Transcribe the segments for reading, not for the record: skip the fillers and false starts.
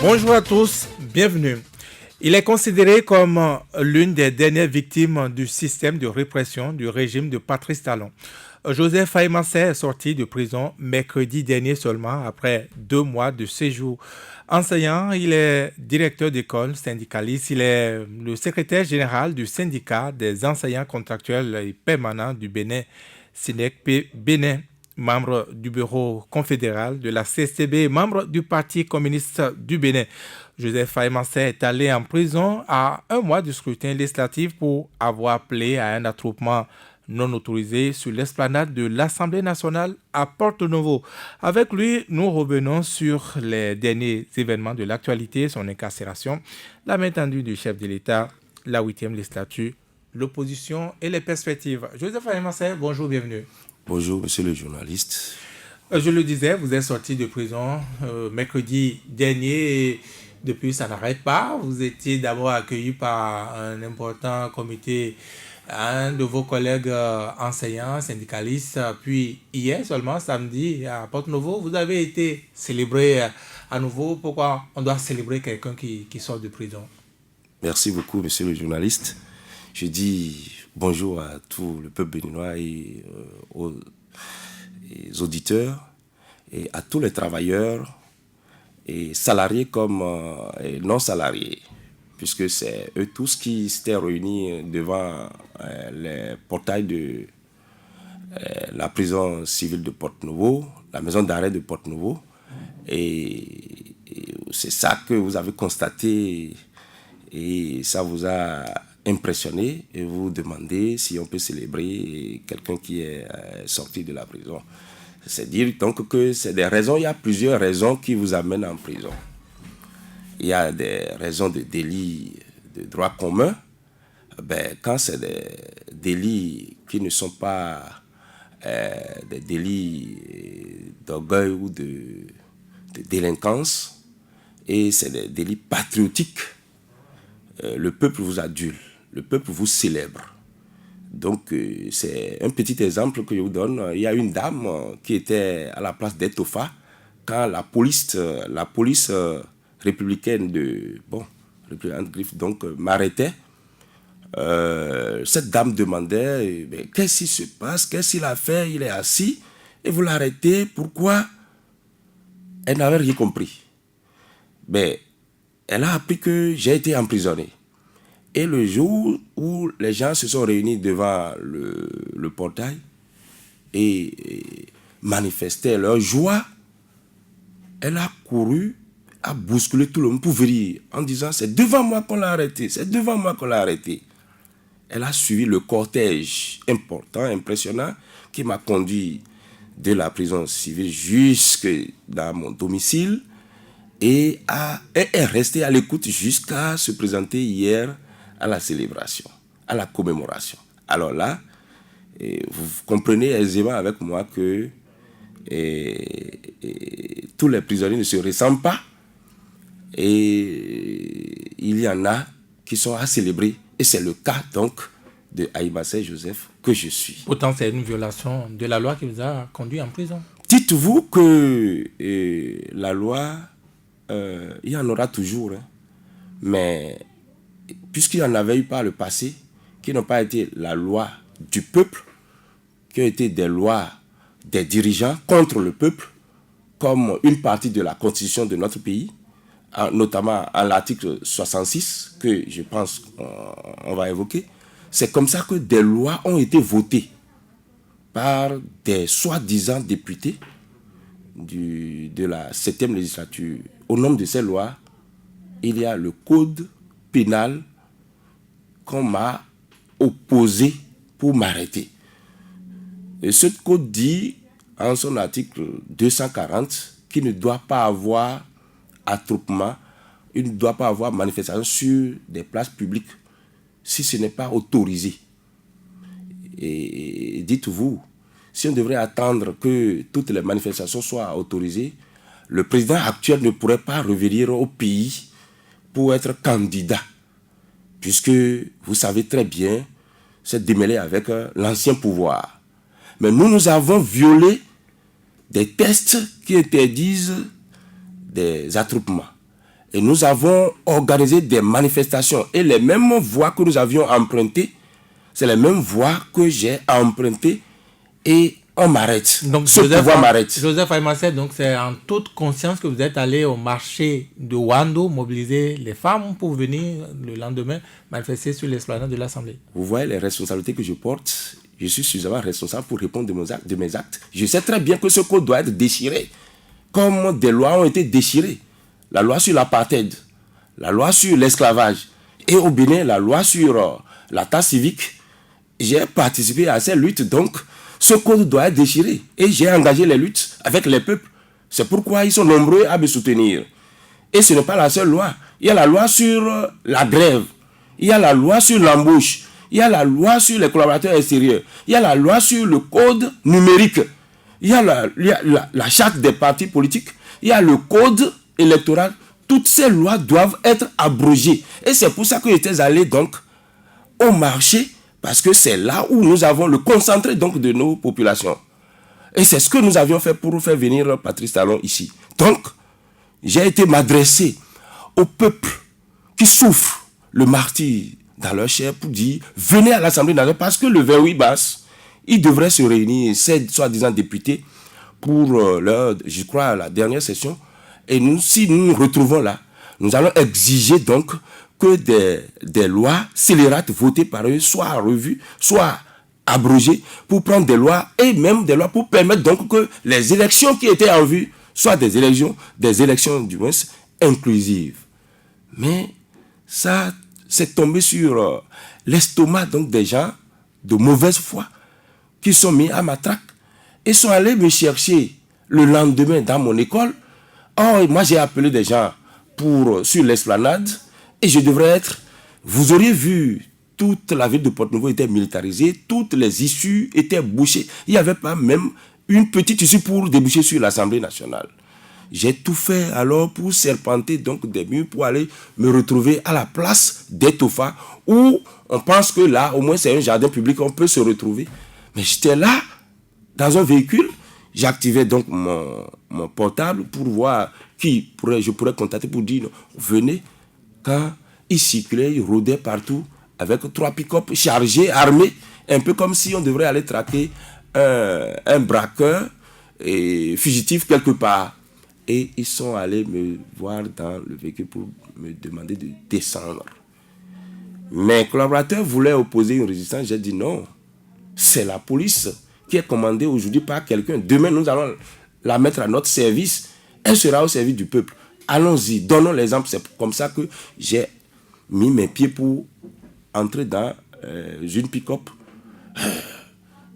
Bonjour à tous, bienvenue. Il est considéré comme l'une des dernières victimes du système de répression du régime de Patrice Talon. Joseph Aïmansé est sorti de prison mercredi dernier seulement après 2 mois de séjour. Enseignant, il est directeur d'école, syndicaliste, il est le secrétaire général du syndicat des enseignants contractuels et permanents du Bénin, SINEC Bénin, membre du bureau confédéral de la CSTB, membre du Parti communiste du Bénin. Joseph Aïmansé est allé en prison à 1 mois du scrutin législatif pour avoir appelé à un attroupement non autorisé sur l'esplanade de l'Assemblée nationale à Porto-Novo. Avec lui, nous revenons sur les derniers événements de l'actualité, son incarcération, la main tendue du chef de l'État, la 8e législature, l'opposition et les perspectives. Joseph Aïmansé, bonjour, bienvenue. Bonjour, monsieur le journaliste. Je le disais, vous êtes sorti de prison mercredi dernier et depuis ça n'arrête pas. Vous étiez d'abord accueilli par un important comité, un de vos collègues enseignants, syndicalistes, puis hier seulement, samedi, à Porto-Novo, vous avez été célébré à nouveau. Pourquoi on doit célébrer quelqu'un qui sort de prison? Merci beaucoup, monsieur le journaliste. Je dis bonjour à tout le peuple béninois et aux auditeurs et à tous les travailleurs et salariés comme et non salariés, puisque c'est eux tous qui s'étaient réunis devant les portails de la prison civile de Porto-Novo, la maison d'arrêt de Porto-Novo. Et c'est ça que vous avez constaté et ça vous a impressionné et vous vous demandez si on peut célébrer quelqu'un qui est sorti de la prison. C'est dire donc que c'est des raisons, il y a plusieurs raisons qui vous amènent en prison. Il y a des raisons de délits de droit commun. Quand c'est des délits qui ne sont pas des délits d'orgueil ou de délinquance, et c'est des délits patriotiques, le peuple vous adule, le peuple vous célèbre. Donc, c'est un petit exemple que je vous donne. Il y a une dame qui était à la place d'Etofa quand la police républicaine m'arrêtait. Cette dame demandait qu'est-ce qui se passe, qu'est-ce qu'il a fait, il est assis et vous l'arrêtez, pourquoi? Elle n'avait rien compris. Elle a appris que j'ai été emprisonné. Et le jour où les gens se sont réunis devant le portail et manifestaient leur joie, elle a couru, a bousculé tout le monde pour venir en disant c'est devant moi qu'on l'a arrêté, c'est devant moi qu'on l'a arrêté. Elle a suivi le cortège important, impressionnant, qui m'a conduit de la prison civile jusque dans mon domicile et est restée à l'écoute jusqu'à se présenter hier à la célébration, à la commémoration. Alors là, vous comprenez aisément avec moi que tous les prisonniers ne se ressemblent pas et il y en a qui sont à célébrer et c'est le cas donc de Aïmansé Joseph que je suis. Pourtant, c'est une violation de la loi qui vous a conduit en prison. Dites-vous que la loi, il y en aura toujours, hein, mais puisqu'il y en avait eu par le passé, qui n'ont pas été la loi du peuple, qui ont été des lois des dirigeants contre le peuple, comme une partie de la constitution de notre pays, notamment à l'article 66, que je pense qu'on va évoquer. C'est comme ça que des lois ont été votées par des soi-disant députés de la 7e législature. Au nom de ces lois, il y a le code pénal qu'on m'a opposé pour m'arrêter. Et ce code dit, en son article 240, qu'il ne doit pas avoir attroupement, il ne doit pas avoir manifestation sur des places publiques si ce n'est pas autorisé. Et dites-vous, si on devrait attendre que toutes les manifestations soient autorisées, le président actuel ne pourrait pas revenir au pays pour être candidat, puisque vous savez très bien, c'est démêlé avec l'ancien pouvoir. Mais nous avons violé des tests qui interdisent des attroupements. Et nous avons organisé des manifestations. Et les mêmes voies que nous avions empruntées, c'est les mêmes voies que j'ai empruntées et on m'arrête. Donc, ce pouvoir m'arrête. Joseph Aymassé, donc c'est en toute conscience que vous êtes allé au marché de Wando mobiliser les femmes pour venir le lendemain manifester sur l'esplanade de l'Assemblée. Vous voyez les responsabilités que je porte. Je suis suffisamment responsable pour répondre de mes actes. Je sais très bien que ce code doit être déchiré, comme des lois ont été déchirées. La loi sur l'apartheid, la loi sur l'esclavage, et au Bénin, la loi sur la taxe civique. J'ai participé à ces luttes, donc ce code doit être déchiré. Et j'ai engagé les luttes avec les peuples. C'est pourquoi ils sont nombreux à me soutenir. Et ce n'est pas la seule loi. Il y a la loi sur la grève. Il y a la loi sur l'embauche. Il y a la loi sur les collaborateurs extérieurs. Il y a la loi sur le code numérique. Il y a la charte des partis politiques. Il y a le code électoral. Toutes ces lois doivent être abrogées. Et c'est pour ça que j'étais allé donc au marché, parce que c'est là où nous avons le concentré donc de nos populations. Et c'est ce que nous avions fait pour faire venir Patrice Talon ici. Donc, j'ai été m'adresser au peuple qui souffre le martyre dans leur chair pour dire, venez à l'Assemblée nationale, parce que le 28 mars, ils devraient se réunir, ces soi-disant députés, pour je crois, la dernière session. Et nous, si nous nous retrouvons là, nous allons exiger donc que des lois scélérates votées par eux soient revues, soient abrogées pour prendre des lois et même des lois pour permettre donc que les élections qui étaient en vue soient des élections du moins inclusives. Mais ça, c'est tombé sur l'estomac donc des gens de mauvaise foi qui sont mis à ma traque et sont allés me chercher le lendemain dans mon école. Oh, moi j'ai appelé des gens sur l'esplanade. Et je devrais être... Vous auriez vu, toute la ville de Porto-Novo était militarisée, toutes les issues étaient bouchées. Il n'y avait pas même une petite issue pour déboucher sur l'Assemblée nationale. J'ai tout fait alors pour serpenter donc des murs pour aller me retrouver à la place d'Etofa où on pense que là, au moins c'est un jardin public, on peut se retrouver. Mais j'étais là, dans un véhicule, j'activais donc mon portable pour voir je pourrais contacter pour dire, venez. Quand il circulait, il rôdait partout avec 3 pick-up chargés, armés, un peu comme si on devrait aller traquer un braqueur et fugitif quelque part. Et ils sont allés me voir dans le véhicule pour me demander de descendre. Mes collaborateurs voulaient opposer une résistance. J'ai dit non, c'est la police qui est commandée aujourd'hui par quelqu'un. Demain, nous allons la mettre à notre service. Elle sera au service du peuple. Allons-y, donnons l'exemple. C'est comme ça que j'ai mis mes pieds pour entrer dans une pick-up.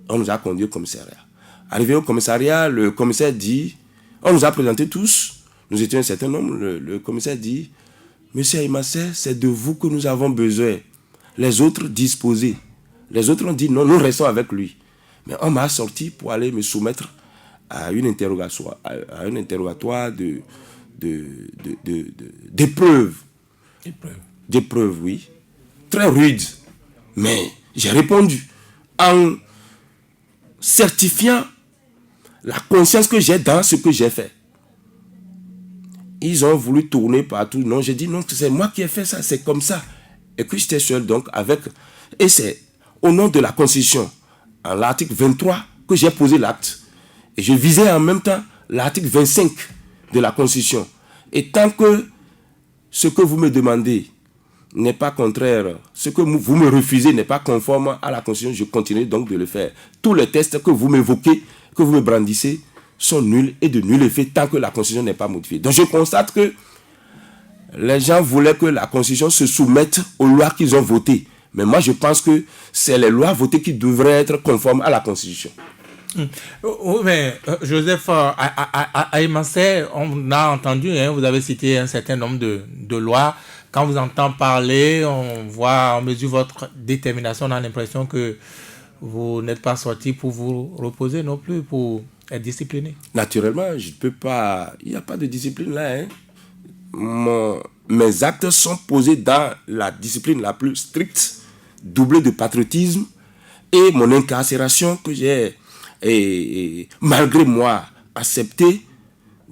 On nous a conduit au commissariat. Arrivé au commissariat, le commissaire dit, on nous a présenté tous, nous étions un certain nombre, le commissaire dit, Monsieur Aymassé, c'est de vous que nous avons besoin. Les autres disposés. Les autres ont dit non, nous restons avec lui. Mais on m'a sorti pour aller me soumettre à un interrogatoire d'épreuves. D'épreuves, oui. Très rude. Mais j'ai répondu en certifiant la conscience que j'ai dans ce que j'ai fait. Ils ont voulu tourner partout. Non, j'ai dit non, c'est moi qui ai fait ça, c'est comme ça. Et que j'étais seul donc avec... Et c'est au nom de la Constitution, en l'article 23, que j'ai posé l'acte. Et je visais en même temps l'article 25 de la Constitution. Et tant que ce que vous me demandez n'est pas contraire, ce que vous me refusez n'est pas conforme à la Constitution, je continue donc de le faire. Tous les tests que vous m'évoquez, que vous me brandissez, sont nuls et de nul effet tant que la Constitution n'est pas modifiée. Donc je constate que les gens voulaient que la Constitution se soumette aux lois qu'ils ont votées. Mais moi je pense que c'est les lois votées qui devraient être conformes à la Constitution. Oui, mais Joseph Aymassé, on a entendu, vous avez cité un certain nombre de lois. Quand vous entendez parler, on mesure votre détermination, on a l'impression que vous n'êtes pas sorti pour vous reposer non plus, pour être discipliné. Naturellement, je ne peux pas... Il n'y a pas de discipline là. Mes actes sont posés dans la discipline la plus stricte, doublée de patriotisme, et mon incarcération que j'ai, malgré moi, accepté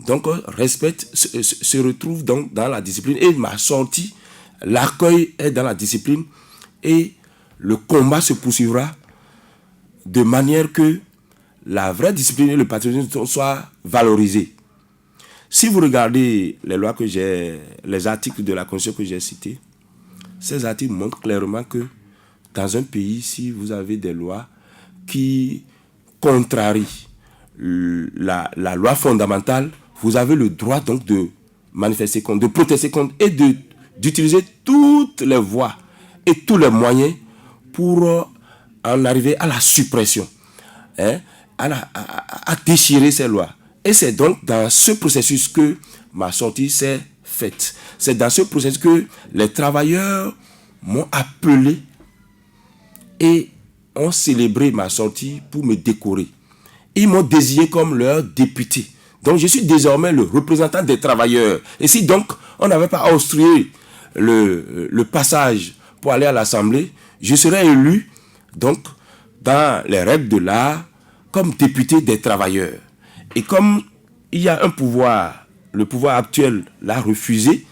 donc respecte, se retrouve donc dans la discipline. Et ma sortie, l'accueil est dans la discipline et le combat se poursuivra de manière que la vraie discipline et le patriotisme soient valorisés. Si vous regardez les lois les articles de la Constitution que j'ai cités, ces articles montrent clairement que dans un pays, si vous avez des lois qui contrarient la loi fondamentale, vous avez le droit donc de manifester contre, de protester contre et d'utiliser toutes les voies et tous les moyens pour en arriver à la suppression, à déchirer ces lois. Et c'est donc dans ce processus que ma sortie s'est faite. C'est dans ce processus que les travailleurs m'ont appelé et ont célébré ma sortie pour me décorer. Ils m'ont désigné comme leur député. Donc je suis désormais le représentant des travailleurs. Et si donc on n'avait pas obstrué le passage pour aller à l'Assemblée, je serais élu donc dans les règles de l'art comme député des travailleurs. Et comme il y a un pouvoir, le pouvoir actuel l'a refusé,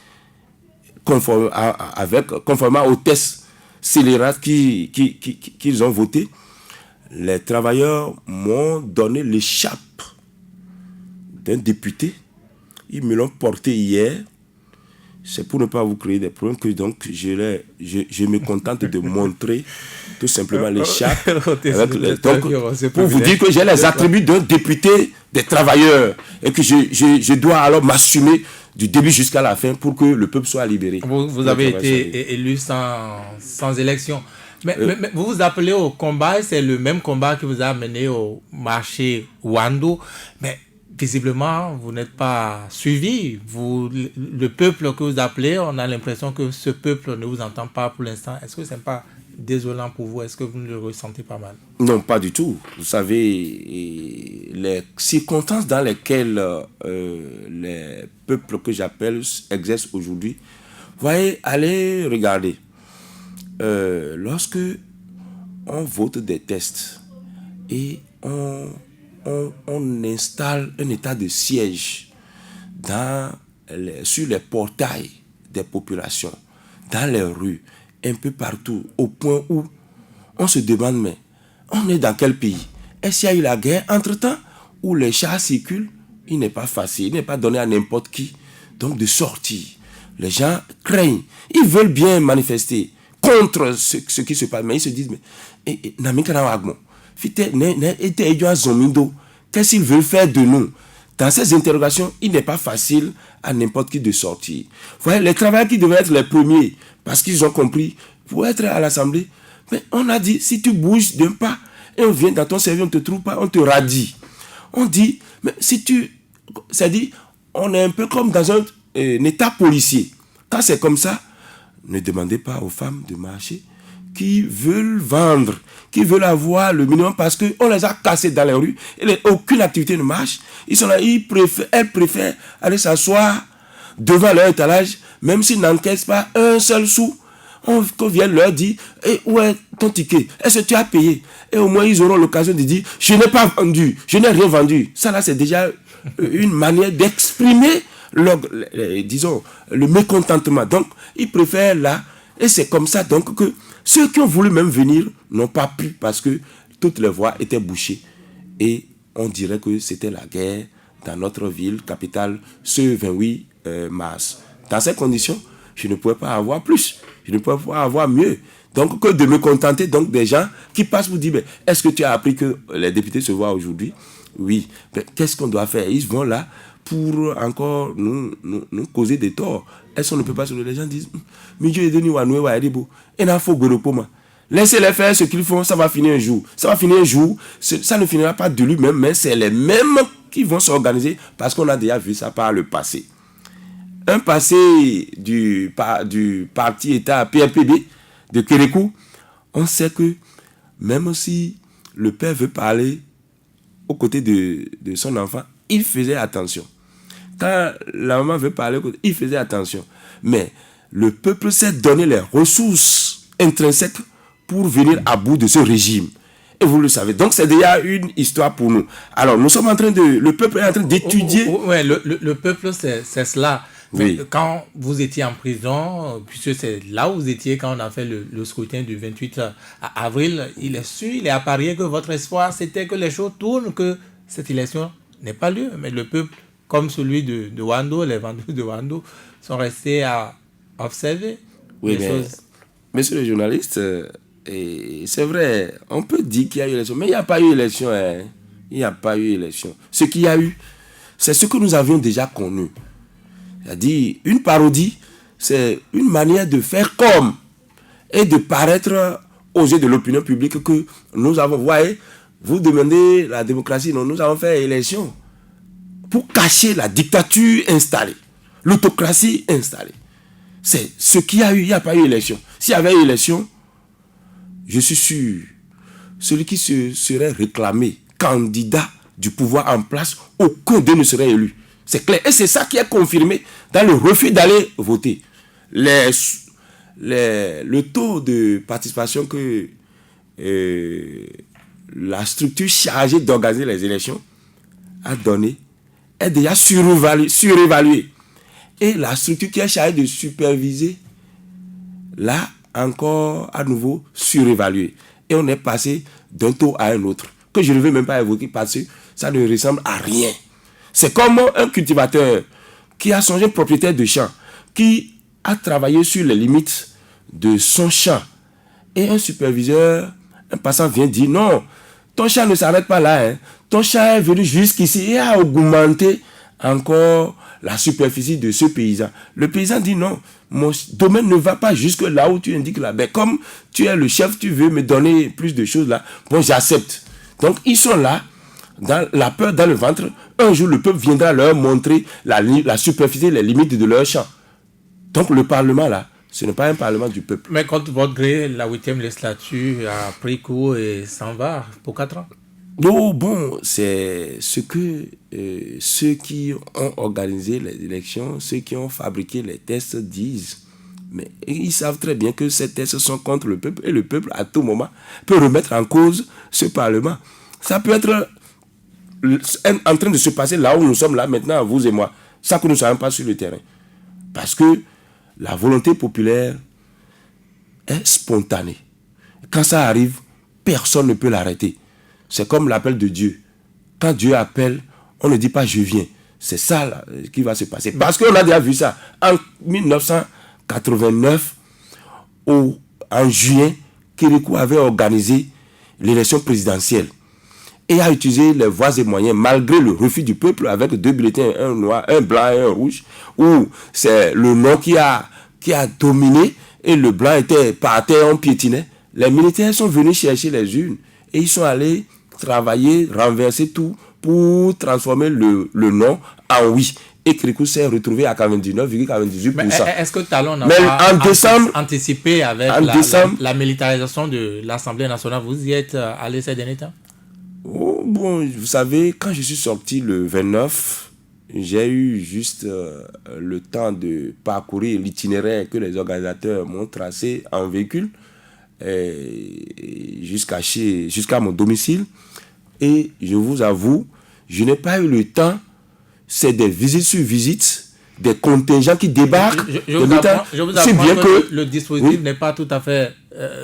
conformément aux tests scélérats qu'ils ont votés, les travailleurs m'ont donné l'écharpe d'un député. Ils me l'ont porté hier. C'est pour ne pas vous créer des problèmes que donc je me contente de montrer tout simplement l'écharpe. Pour vous dire que j'ai les attributs d'un député des travailleurs et que je dois alors m'assumer du début jusqu'à la fin pour que le peuple soit libéré. Vous avez été élu sans élection. Mais vous vous appelez au combat, c'est le même combat qui vous a mené au marché Wando. Mais visiblement, vous n'êtes pas suivi. Le peuple que vous appelez, on a l'impression que ce peuple ne vous entend pas pour l'instant. Est-ce que ce n'est pas désolant pour vous? Est-ce que vous ne le ressentez pas mal? Non, pas du tout. Vous savez, les circonstances dans lesquelles les peuples que j'appelle exercent aujourd'hui, voyez, allez regarder. Lorsque on vote des tests et on installe un état de siège sur les portails des populations, dans les rues, un peu partout, au point où on se demande, mais on est dans quel pays? Est-ce qu'il y a eu la guerre entre-temps où les chars circulent? Il n'est pas facile, il n'est pas donné à n'importe qui donc de sortir. Les gens craignent, ils veulent bien manifester contre ce qui se passe, mais ils se disent, mais qu'est-ce qu'ils veulent faire de nous? Dans ces interrogations, il n'est pas facile à n'importe qui de sortir. Vous voyez, les travailleurs qui devaient être les premiers, parce qu'ils ont compris, pour être à l'Assemblée, mais on a dit, si tu bouges d'un pas, et on vient dans ton service, on ne te trouve pas, on te radie. On dit, mais si tu... C'est-à-dire, on est un peu comme dans un état policier. Quand c'est comme ça, ne demandez pas aux femmes de marcher qui veulent vendre, qui veulent avoir le minimum parce qu'on les a cassés dans les rues et aucune activité ne marche. Ils sont là, elles préfèrent aller s'asseoir devant leur étalage, même s'ils n'encaissent pas un seul sou. Qu'on vienne leur dire, où est ton ticket? Est-ce que tu as payé? Et au moins ils auront l'occasion de dire, je n'ai pas vendu, je n'ai rien vendu. Ça là, c'est déjà une manière d'exprimer le mécontentement. Donc, ils préfèrent là, et c'est comme ça donc que ceux qui ont voulu même venir n'ont pas pu parce que toutes les voies étaient bouchées. Et on dirait que c'était la guerre dans notre ville, capitale, ce 28 mars. Dans ces conditions, je ne pouvais pas avoir plus, je ne pouvais pas avoir mieux. Donc, que de me contenter donc des gens qui passent pour dire, mais est-ce que tu as appris que les députés se voient aujourd'hui? Oui. Mais qu'est-ce qu'on doit faire? Ils vont là pour encore nous causer des torts. Est-ce qu'on ne peut pas se les gens disent, laissez-les faire ce qu'ils font, ça va finir un jour. Ça va finir un jour, ça ne finira pas de lui-même, mais c'est les mêmes qui vont s'organiser parce qu'on a déjà vu ça par le passé. Un passé du parti État PRPB de Kérékou, on sait que même si le père veut parler aux côtés de son enfant, il faisait attention. Quand la maman veut parler, il faisait attention. Mais le peuple s'est donné les ressources intrinsèques pour venir à bout de ce régime. Et vous le savez. Donc, c'est déjà une histoire pour nous. Alors, le peuple est en train d'étudier. Oui, le peuple, c'est cela. Oui. Quand vous étiez en prison, puisque c'est là où vous étiez quand on a fait le scrutin du 28 avril, il est sûr, il est apparu que votre espoir, c'était que les choses tournent, que cette élection n'ait pas lieu. Mais le peuple, comme celui de Wando, les vendeurs de Wando, sont restés à observer Oui, les choses. Monsieur le journaliste, et c'est vrai, on peut dire qu'il y a eu élection, mais il n'y a pas eu élection. Hein. Il n'y a pas eu élection. Ce qu'il y a eu, c'est ce que nous avions déjà connu. C'est-à-dire, une parodie, c'est une manière de faire comme et de paraître aux yeux de l'opinion publique que nous avons. Vous voyez, vous demandez la démocratie, non, nous avons fait élection pour cacher la dictature installée, l'autocratie installée. C'est ce qu'il y a eu, il n'y a pas eu élection. S'il y avait eu élection, je suis sûr, celui qui se serait réclamé candidat du pouvoir en place, aucun d'eux ne serait élu. C'est clair. Et c'est ça qui est confirmé dans le refus d'aller voter. Le taux de participation que la structure chargée d'organiser les élections a donné est déjà surévalué. Et la structure qui est chargée de superviser l'a encore à nouveau surévalué. Et on est passé d'un taux à un autre, que je ne veux même pas évoquer parce que ça ne ressemble à rien. C'est comme un cultivateur qui a son propriétaire de champ, qui a travaillé sur les limites de son champ. Et un superviseur, un passant vient dire, non, ton champ ne s'arrête pas là. Hein. Ton champ est venu jusqu'ici et a augmenté encore la superficie de ce paysan. Le paysan dit, non, mon domaine ne va pas jusque là où tu indiques là. Mais comme tu es le chef, tu veux me donner plus de choses là. Bon, j'accepte. Donc, ils sont là, dans la peur dans le ventre. Un jour, le peuple viendra leur montrer la superficie, les limites de leur champ. Donc, le Parlement, là, ce n'est pas un Parlement du peuple. Mais contre votre gré, la 8e législature a pris court et s'en va pour 4 ans. Non, bon, c'est ce que ceux qui ont organisé les élections, ceux qui ont fabriqué les tests disent. Mais ils savent très bien que ces tests sont contre le peuple et le peuple, à tout moment, peut remettre en cause ce Parlement. Ça peut être en train de se passer là où nous sommes là maintenant, vous et moi, ça que nous ne savons pas sur le terrain. Parce que la volonté populaire est spontanée. Quand ça arrive, personne ne peut l'arrêter. C'est comme l'appel de Dieu. Quand Dieu appelle, on ne dit pas je viens. C'est ça là, qui va se passer. Parce qu'on a déjà vu ça. En 1989, en juin, Kérékou avait organisé l'élection présidentielle et a utilisé les voies et moyens malgré le refus du peuple avec 2 bulletins, un noir, un blanc et un rouge, où c'est le non qui a dominé et le blanc était par terre, on piétinait. Les militaires sont venus chercher les urnes et ils sont allés travailler, renverser tout pour transformer le non en oui. Et Kérékou s'est retrouvé à 99,98%. Mais est-ce que Talon n'a pas anticipé avec la militarisation de l'Assemblée nationale? Vous y êtes allé ces derniers temps? Oh, bon, vous savez, quand je suis sorti le 29, j'ai eu juste le temps de parcourir l'itinéraire que les organisateurs m'ont tracé en véhicule jusqu'à mon domicile. Et je vous avoue, je n'ai pas eu le temps. C'est des visites sur visites, des contingents qui débarquent. Je vous apprends que le dispositif n'est pas tout à fait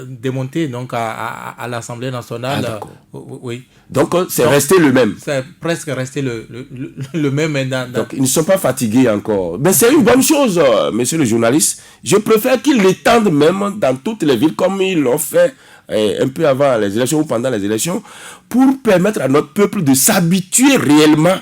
démonté donc à l'Assemblée nationale. Oui. Donc c'est resté le même. C'est presque resté le même. Donc ils ne sont pas fatigués encore. Mais c'est une bonne chose, monsieur le journaliste. Je préfère qu'ils l'étendent même dans toutes les villes comme ils l'ont fait un peu avant les élections ou pendant les élections pour permettre à notre peuple de s'habituer réellement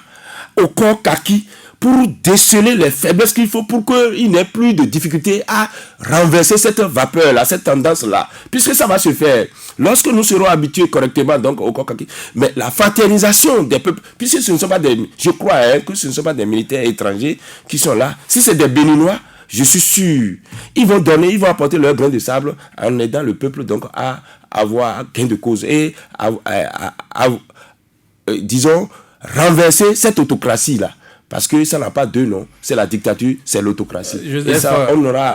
au corps kaki, pour déceler les faiblesses qu'il faut pour qu'il n'ait plus de difficulté à renverser cette vapeur-là, cette tendance-là. Puisque ça va se faire lorsque nous serons habitués correctement donc, au corps kaki. Mais la fraternisation des peuples, puisque ce ne sont pas des... Je crois que ce ne sont pas des militaires étrangers qui sont là. Si c'est des Béninois, je suis sûr, ils vont apporter leur grain de sable en aidant le peuple donc à avoir gain de cause et disons, renverser cette autocratie-là. Parce que ça n'a pas deux noms. C'est la dictature, c'est l'autocratie. Joseph, et ça, on aura...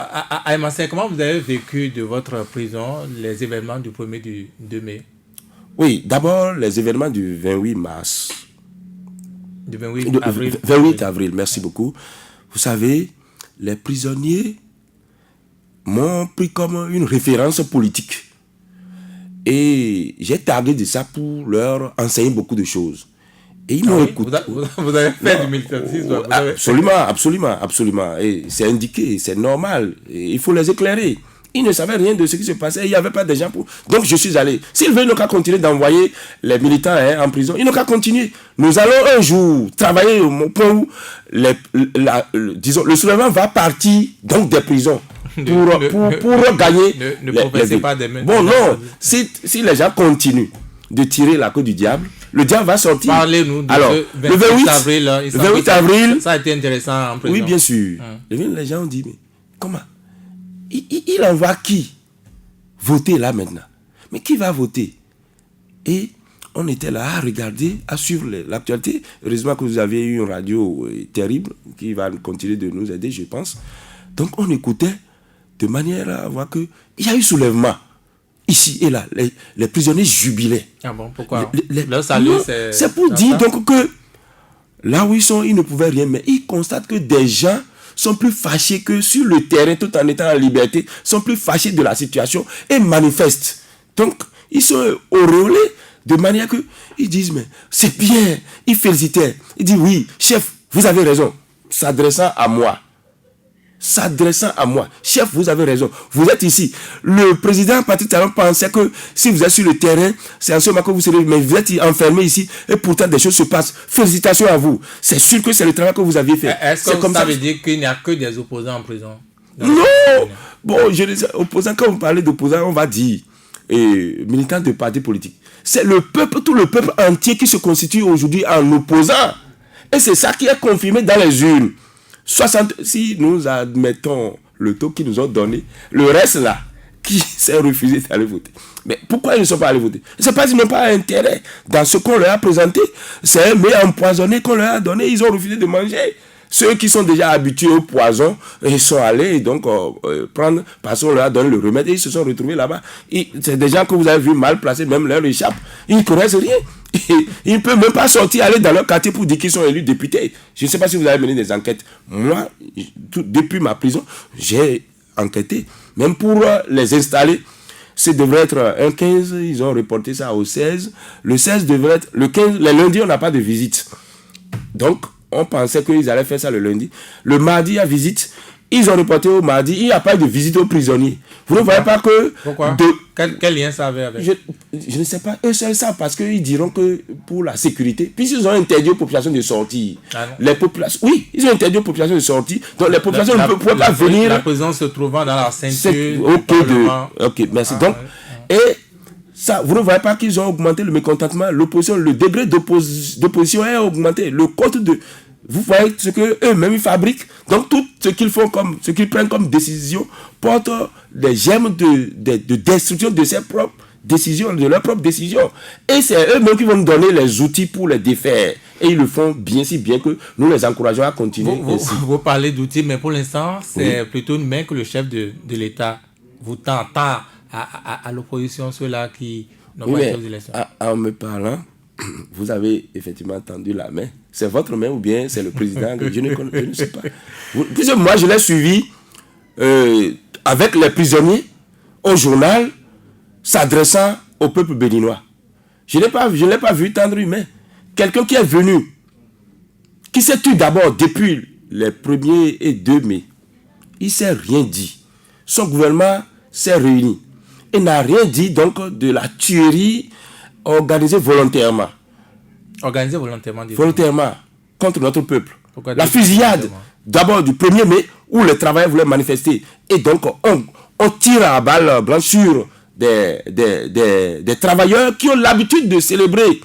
À Emancé, comment vous avez vécu de votre prison les événements du 1er du 2 mai? Oui, d'abord, les événements du 28 mars. Du 28 avril. 28 avril, merci beaucoup. Vous savez, les prisonniers m'ont pris comme une référence politique. Et j'ai tardé de ça pour leur enseigner beaucoup de choses. Et ils m'ont écouté. Vous avez fait du militantisme. Absolument. Et c'est indiqué, c'est normal. Et il faut les éclairer. Ils ne savaient rien de ce qui se passait. Il n'y avait pas de gens pour... Donc je suis allé. S'ils veulent, ils n'ont qu'à continuer d'envoyer les militants en prison. Ils n'ont qu'à continuer. Nous allons un jour travailler au point où disons, le soulèvement va partir donc des prisons. Pour gagner. Ne professez pas des... Bon, non. Si les gens continuent de tirer la queue du diable, le diable va sortir. Parlez-nous de alors, le 28 avril. Le 28 avril. Ça a été intéressant en prison. Oui, bien sûr. Les gens ont dit, mais comment il envoie qui voter là maintenant? Mais qui va voter? Et on était là à regarder, à suivre l'actualité. Heureusement que vous avez eu une radio terrible qui va continuer de nous aider, je pense. Donc on écoutait de manière à voir qu'il y a eu soulèvement. Ici et là, les prisonniers jubilaient. Ah bon, pourquoi? C'est pour dire donc que là où ils sont, ils ne pouvaient rien, mais ils constatent que des gens sont plus fâchés que sur le terrain, tout en étant en liberté, sont plus fâchés de la situation et manifestent. Donc, ils sont auréolés de manière que ils disent, mais c'est bien, ils félicitaient. Ils disent, oui, chef, vous avez raison, s'adressant à moi. Chef, vous avez raison. Vous êtes ici. Le président Patrice Talon pensait que si vous êtes sur le terrain, c'est en ce moment que vous serez... Mais vous êtes enfermé ici et pourtant des choses se passent. Félicitations à vous. C'est sûr que c'est le travail que vous aviez fait. Est-ce que ça veut dire qu'il n'y a que des opposants en prison? Non. Bon, opposants, quand on parle d'opposants, on va dire militants de partis politiques. C'est le peuple, tout le peuple entier qui se constitue aujourd'hui en opposant. Et c'est ça qui est confirmé dans les urnes. Si nous admettons le taux qu'ils nous ont donné, le reste là, qui s'est refusé d'aller voter. Mais pourquoi ils ne sont pas allés voter? C'est parce qu'ils n'ont pas intérêt dans ce qu'on leur a présenté. C'est un mets empoisonné qu'on leur a donné, ils ont refusé de manger. Ceux qui sont déjà habitués au poison, ils sont allés donc prendre, parce qu'on leur a donné le remède et ils se sont retrouvés là-bas. C'est des gens que vous avez vu mal placés, même leur échappe. Ils ne connaissent rien. Ils ne peuvent même pas sortir, aller dans leur quartier pour dire qu'ils sont élus députés. Je ne sais pas si vous avez mené des enquêtes. Moi, depuis ma prison, j'ai enquêté. Même pour les installer, ça devrait être un 15, ils ont reporté ça au 16. Le 16 devrait être... Le 15, le lundi, on n'a pas de visite. Donc, on pensait qu'ils allaient faire ça le lundi. Le mardi, il y a visite. Ils ont reporté au mardi. Il n'y a pas de visite aux prisonniers. Vous ne voyez pas que... Pourquoi? Quel lien ça avait avec? Je ne sais pas. Eux seuls savent parce qu'ils diront que pour la sécurité, puisqu'ils ont interdit aux populations de sortir. Les populations... Oui, ils ont interdit aux populations de sortir. Donc les populations ne pouvaient pas venir... La prison se trouvant dans la ceinture... Ok, merci. Donc, et... Ça, vous ne voyez pas qu'ils ont augmenté le mécontentement, l'opposition, le degré d'opposition est augmenté. Le cote de... Vous voyez ce qu'eux-mêmes ils fabriquent. Donc tout ce qu'ils font ce qu'ils prennent comme décision porte des germes de destruction de ses propres décisions, de leurs propres décisions. Et c'est eux-mêmes qui vont nous donner les outils pour les défaire. Et ils le font bien si bien que nous les encourageons à continuer. Vous parlez d'outils, mais pour l'instant, c'est plutôt une main que le chef de l'État vous tend à l'opposition, ceux-là qui n'ont pas été aux élections. En me parlant, vous avez effectivement tendu la main. C'est votre main ou bien c'est le président que je ne sais pas. Puisque moi, je l'ai suivi avec les prisonniers au journal s'adressant au peuple béninois. Je ne l'ai pas vu tendre une main. Quelqu'un qui est venu, qui s'est tué d'abord depuis les 1er et 2 mai. Il ne s'est rien dit. Son gouvernement s'est réuni. Il n'a rien dit donc de la tuerie organisée volontairement. Volontairement contre notre peuple. Pourquoi la fusillade d'abord du 1er mai où les travailleurs voulaient manifester. Et donc on tire à balles blanches sur des travailleurs qui ont l'habitude de célébrer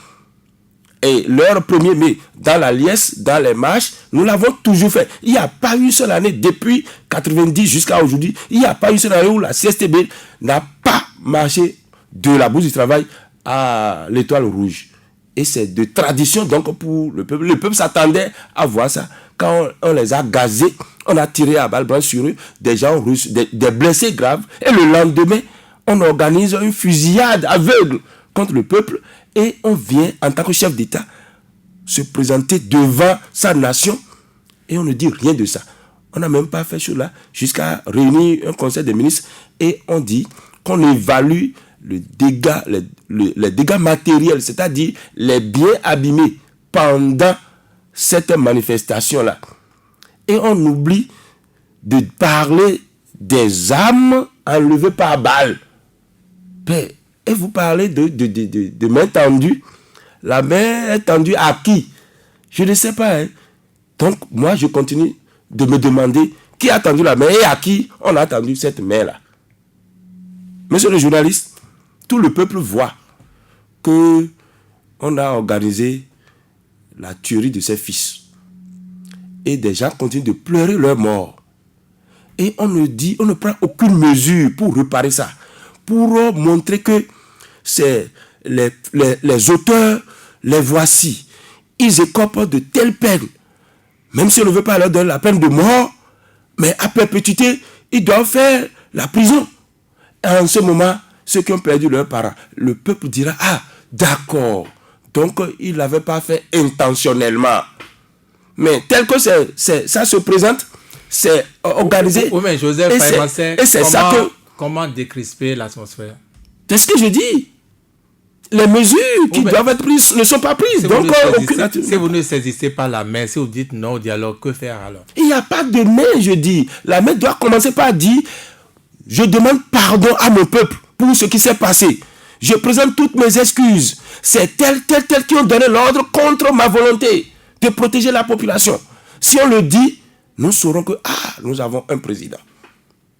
et leur 1er mai dans la liesse, dans les marches. Nous l'avons toujours fait. Il n'y a pas une seule année depuis 90 jusqu'à aujourd'hui. Il n'y a pas une seule année où la CSTB n'a pas marché de la Bourse du Travail à l'Étoile Rouge. Et c'est de tradition donc pour le peuple. Le peuple s'attendait à voir ça. Quand on les a gazés, on a tiré à balles blanches sur eux, des gens russes, des blessés graves. Et le lendemain, on organise une fusillade aveugle contre le peuple et on vient en tant que chef d'État se présenter devant sa nation et on ne dit rien de ça. On n'a même pas fait cela jusqu'à réunir un conseil des ministres et on dit qu'on évalue les dégâts matériels, c'est-à-dire les biens abîmés pendant cette manifestation-là. Et on oublie de parler des âmes enlevées par balle. Et vous parlez de main tendue. La main est tendue à qui? Je ne sais pas. Donc, moi, je continue de me demander qui a tendu la main et à qui on a tendu cette main-là. Monsieur le journaliste, tout le peuple voit que on a organisé la tuerie de ses fils. Et des gens continuent de pleurer leur mort. Et on ne prend aucune mesure pour réparer ça. Pour montrer que c'est les auteurs, les voici. Ils écopent de telles peines. Même si on ne veut pas leur donner la peine de mort, mais à perpétuité, ils doivent faire la prison. Et en ce moment, ceux qui ont perdu leurs parents, le peuple dira, ah, d'accord. Donc, ils ne l'avaient pas fait intentionnellement. Mais tel que ça se présente, c'est organisé. Oui, mais Joseph Fayemassé, comment décrisper l'atmosphère? C'est ce que je dis. Les mesures qui doivent être prises ne sont pas prises. Si vous ne saisissez pas la main, si vous dites non au dialogue, que faire alors? Il n'y a pas de main, je dis. La main doit commencer par dire, je demande pardon à mon peuple pour ce qui s'est passé. Je présente toutes mes excuses. C'est tel qui ont donné l'ordre contre ma volonté de protéger la population. Si on le dit, nous saurons que nous avons un président.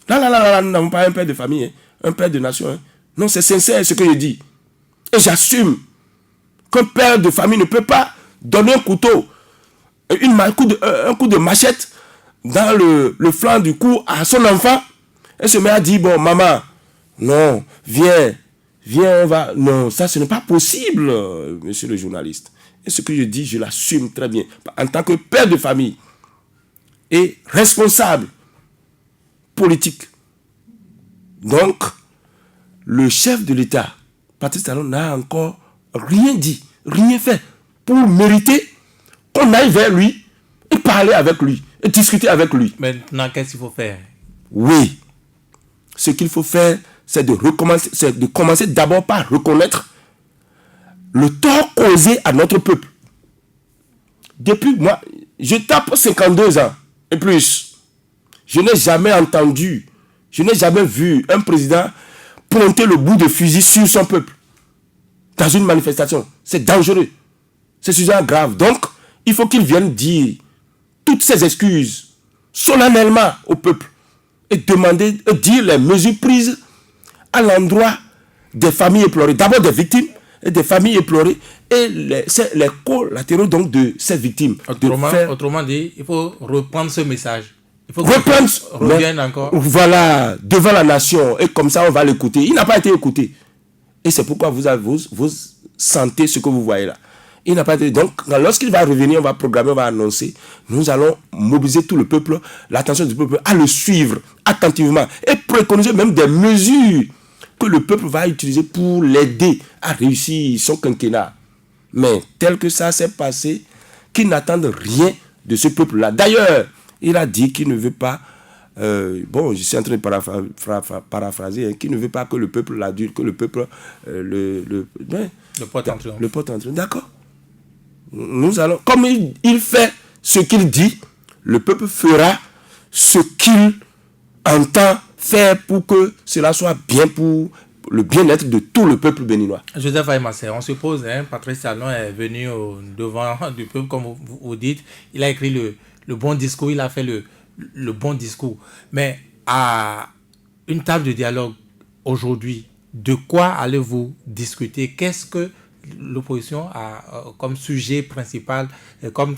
Là, nous n'avons pas un père de famille, un père de nation. Non, c'est sincère ce que je dis. Et j'assume qu'un père de famille ne peut pas donner un couteau, un coup de machette dans le flanc du cou à son enfant et se met à dire, bon, maman, non, viens, on va... Non, ça, ce n'est pas possible, monsieur le journaliste. Et ce que je dis, je l'assume très bien. En tant que père de famille et responsable politique. Donc, le chef de l'État, Patrice Talon, n'a encore rien dit, rien fait pour mériter qu'on aille vers lui et parler avec lui, et discuter avec lui. Maintenant, qu'est-ce qu'il faut faire? Oui. Ce qu'il faut faire, c'est de commencer d'abord par reconnaître le tort causé à notre peuple. Depuis moi, je tape 52 ans et plus. Je n'ai jamais entendu, je n'ai jamais vu un président pointer le bout de fusil sur son peuple dans une manifestation. C'est dangereux. C'est suffisamment grave. Donc, il faut qu'il vienne dire toutes ses excuses solennellement au peuple et dire les mesures prises à l'endroit des familles éplorées. D'abord des victimes et des familles éplorées et les collatéraux donc de ces victimes. Autrement dit, il faut reprendre ce message. Il faut qu'on revienne encore. Voilà, devant la nation. Et comme ça, on va l'écouter. Il n'a pas été écouté. Et c'est pourquoi vous sentez ce que vous voyez là. Il n'a pas été... Donc, lorsqu'il va revenir, on va programmer, on va annoncer. Nous allons mobiliser tout le peuple, l'attention du peuple, à le suivre attentivement. Et préconiser même des mesures que le peuple va utiliser pour l'aider à réussir son quinquennat. Mais tel que ça s'est passé, qu'ils n'attendent rien de ce peuple-là. D'ailleurs, il a dit qu'il ne veut pas, je suis en train de paraphraser, qu'il ne veut pas que le peuple l'adule, que le peuple le porte en triomphe. Le porte en triomphe, d'accord. Nous allons, comme il fait ce qu'il dit, le peuple fera ce qu'il entend faire pour que cela soit bien pour le bien-être de tout le peuple béninois. Joseph Fayemassé, on suppose, Patrice Talon est venu devant du peuple, comme vous dites, il a écrit le bon discours, il a fait le bon discours. Mais à une table de dialogue aujourd'hui, de quoi allez-vous discuter? Qu'est-ce que l'opposition a comme sujet principal, comme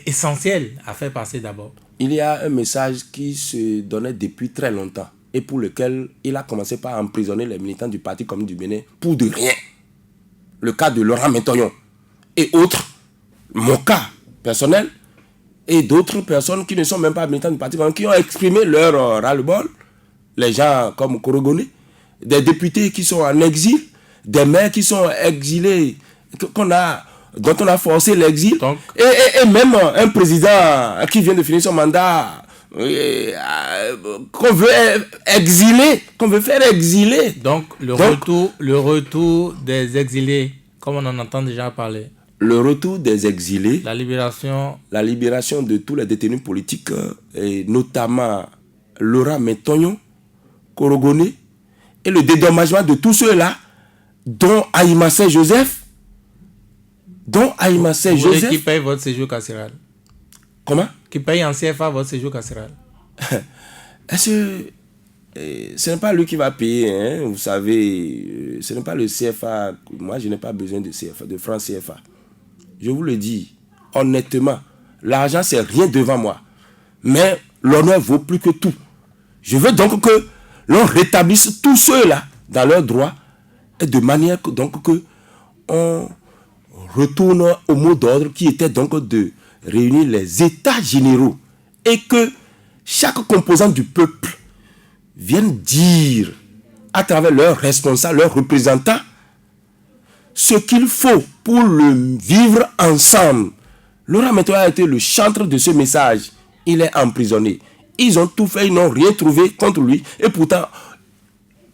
essentiel à faire passer d'abord? Il y a un message qui se donnait depuis très longtemps et pour lequel il a commencé par emprisonner les militants du Parti communiste du Bénin pour de rien. Le cas de Laurent Mentoyon et autres, mon cas personnel, et d'autres personnes qui ne sont même pas militants du Parti communiste, qui ont exprimé leur ras-le-bol, les gens comme Korogone, des députés qui sont en exil, des maires qui sont exilés, dont on a forcé l'exil, et même un président qui vient de finir son mandat, qu'on veut faire exiler. Donc, le retour des exilés, comme on en entend déjà parler. Le retour des exilés. La libération de tous les détenus politiques, et notamment Laurent Metognon, Korogoné, et le dédommagement de tous ceux-là, dont Aïmassé Joseph. Qui paye votre séjour carcéral. Comment? Qui paye en CFA votre séjour carcéral. Est-ce que ce n'est pas lui qui va payer, hein? Vous savez, ce n'est pas le CFA. Moi, je n'ai pas besoin de CFA, de francs CFA. Je vous le dis, honnêtement, l'argent, c'est rien devant moi. Mais l'honneur vaut plus que tout. Je veux donc que l'on rétablisse tous ceux-là dans leurs droits, et de manière que, donc, que on retourne au mot d'ordre qui était donc de réunir les états généraux et que chaque composant du peuple vienne dire à travers leurs responsables, leurs représentants, ce qu'il faut pour le vivre ensemble. Laurent Metognon a été le chantre de ce message. Il est emprisonné. Ils ont tout fait, ils n'ont rien trouvé contre lui. Et pourtant,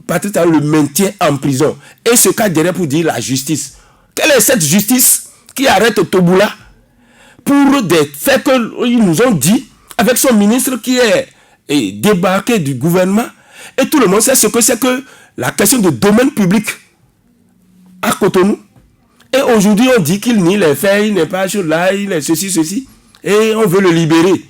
Patrice Talon le maintient en prison. Et ce cas derrière pour dire la justice. Quelle est cette justice qui arrête Toboula pour des faits qu'ils nous ont dit avec son ministre qui est débarqué du gouvernement? Et tout le monde sait ce que c'est que la question de domaine public à Cotonou. Et aujourd'hui, on dit qu'il nie les faits, il n'est pas là, il est ceci. Et on veut le libérer.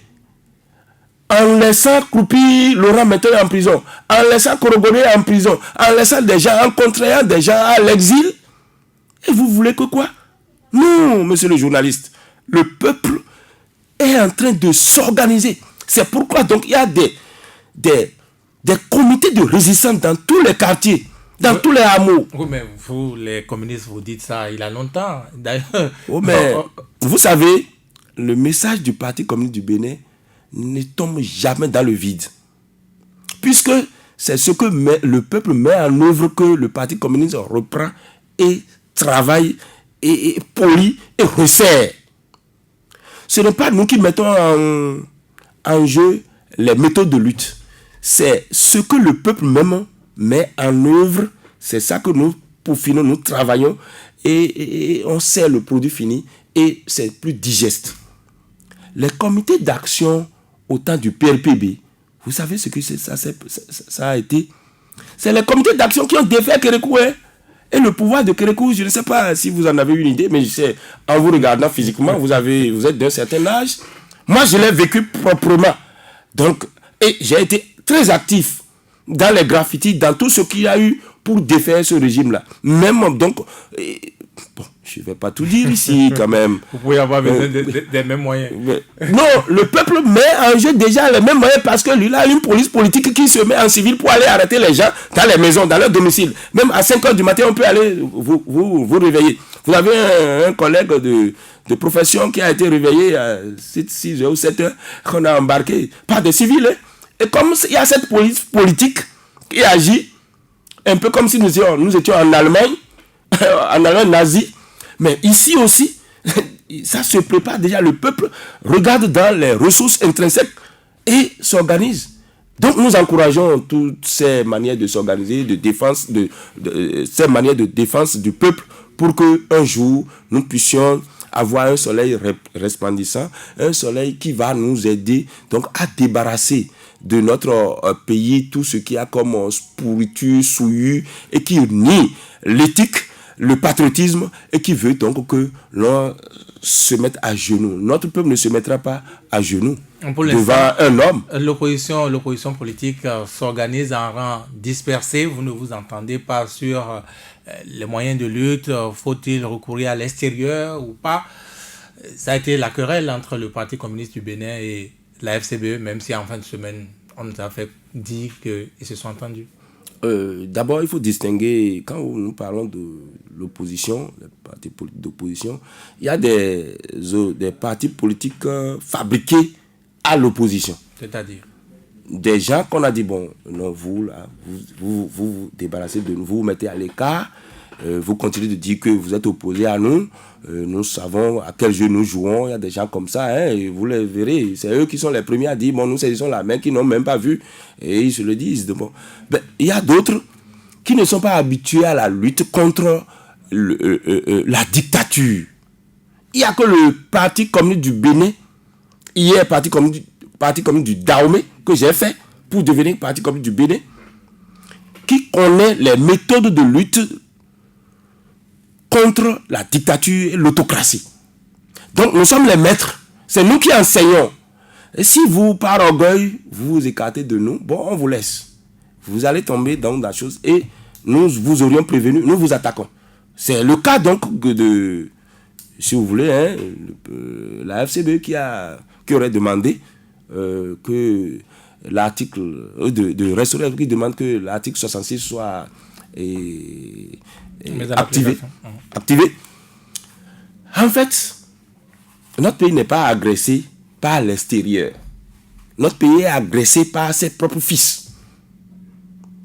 En laissant Kroupi, Laurent Metognon en prison, en laissant Korogoné en prison, en laissant des gens, en contraignant des gens à l'exil. Et vous voulez que quoi? Non, monsieur le journaliste. Le peuple est en train de s'organiser. C'est pourquoi donc il y a des comités de résistance dans tous les quartiers, dans tous les hameaux. Oui, mais vous, les communistes, vous dites ça il y a longtemps. D'ailleurs. Oh, mais vous savez, le message du Parti communiste du Bénin ne tombe jamais dans le vide. Puisque c'est ce que le peuple met en œuvre que le Parti communiste reprend et travaille et polie et resserre. Ce n'est pas nous qui mettons en jeu les méthodes de lutte. C'est ce que le peuple même met en œuvre. C'est ça que nous peaufinons, nous travaillons et on sert le produit fini et c'est plus digeste. Les comités d'action au temps du PRPB, vous savez ce que ça a été? C'est les comités d'action qui ont défait Kérékou. Et le pouvoir de Kérékou, je ne sais pas si vous en avez une idée, mais je sais, en vous regardant physiquement, vous êtes d'un certain âge. Moi, je l'ai vécu proprement. Donc, et j'ai été très actif dans les graffitis, dans tout ce qu'il y a eu pour défaire ce régime-là. Même, donc, bon, je ne vais pas tout dire ici, quand même. Vous pouvez avoir besoin des mêmes moyens. Non, le peuple met en jeu déjà les mêmes moyens parce que lui, il a une police politique qui se met en civil pour aller arrêter les gens dans les maisons, dans leur domicile. Même à 5 h du matin, on peut aller vous réveiller. Vous avez un collègue de profession qui a été réveillé à 6 h ou 7 h qu'on a embarqué. Pas de civil. Hein. Et comme il y a cette police politique qui agit, un peu comme si nous étions en Allemagne, en Allemagne nazie, mais ici aussi, ça se prépare déjà. Le peuple regarde dans les ressources intrinsèques et s'organise. Donc nous encourageons toutes ces manières de s'organiser, de défense, ces manières de défense du peuple pour qu'un jour nous puissions avoir un soleil resplendissant, un soleil qui va nous aider donc à débarrasser de notre pays tout ce qui a comme pourriture, souillure et qui nie l'éthique, le patriotisme et qui veut donc que l'on se mette à genoux. Notre peuple ne se mettra pas à genoux devant un homme. L'opposition politique s'organise en rang dispersé. Vous ne vous entendez pas sur les moyens de lutte. Faut-il recourir à l'extérieur ou pas? Ça a été la querelle entre le Parti communiste du Bénin et la FCBE, même si en fin de semaine, on nous a fait dire qu'ils se sont entendus. D'abord, il faut distinguer, quand nous parlons de l'opposition, les partis politiques d'opposition, il y a des partis politiques fabriqués à l'opposition. C'est-à-dire? des gens qu'on a dit, bon, non, vous, là, vous débarrassez de nous, vous mettez à l'écart, vous continuez de dire que vous êtes opposés à nous, nous savons à quel jeu nous jouons, il y a des gens comme ça, hein, et vous les verrez, c'est eux qui sont les premiers à dire, bon, nous saisissons la main, qui n'ont même pas vu, et ils se le disent. Bon. Ben, il y a d'autres qui ne sont pas habitués à la lutte contre la dictature. Il n'y a que le Parti communiste du Bénin, hier Parti communiste du Dahomey, que j'ai fait pour devenir Parti communiste du Bénin, qui connaît les méthodes de lutte contre la dictature et l'autocratie. Donc nous sommes les maîtres, c'est nous qui enseignons. Et si vous, par orgueil, vous vous écartez de nous, bon, on vous laisse. Vous allez tomber dans la chose et nous vous aurions prévenu, nous vous attaquons. C'est le cas donc de, si vous voulez, hein, la FCB qui aurait demandé que l'article de restaurer, qui demande que l'article 66 soit activé. En fait, notre pays n'est pas agressé par l'extérieur. Notre pays est agressé par ses propres fils.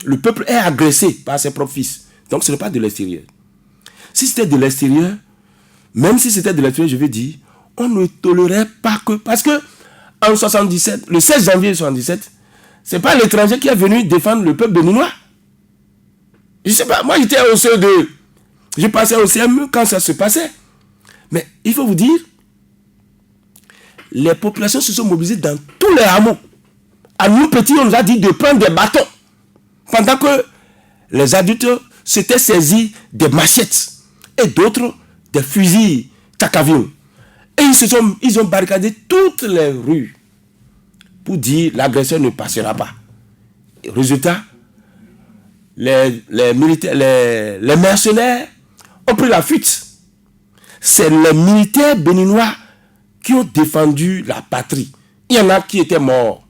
Le peuple est agressé par ses propres fils. Donc ce n'est pas de l'extérieur. Si c'était de l'extérieur, même si c'était de l'extérieur, je vais dire, on ne tolérerait pas que... Parce que en 77, le 16 janvier 77, c'est pas l'étranger qui est venu défendre le peuple béninois. Je sais pas, moi j'étais au CE2. Je passais au CME quand ça se passait. Mais il faut vous dire, les populations se sont mobilisées dans tous les hameaux. À nous petits, on nous a dit de prendre des bâtons. Pendant que les adultes s'étaient saisis des machettes et d'autres des fusils Takavion. Et ils ont barricadé toutes les rues pour dire l'agresseur ne passera pas. Et résultat, les militaires, les mercenaires ont pris la fuite. C'est les militaires béninois qui ont défendu la patrie. Il y en a qui étaient morts.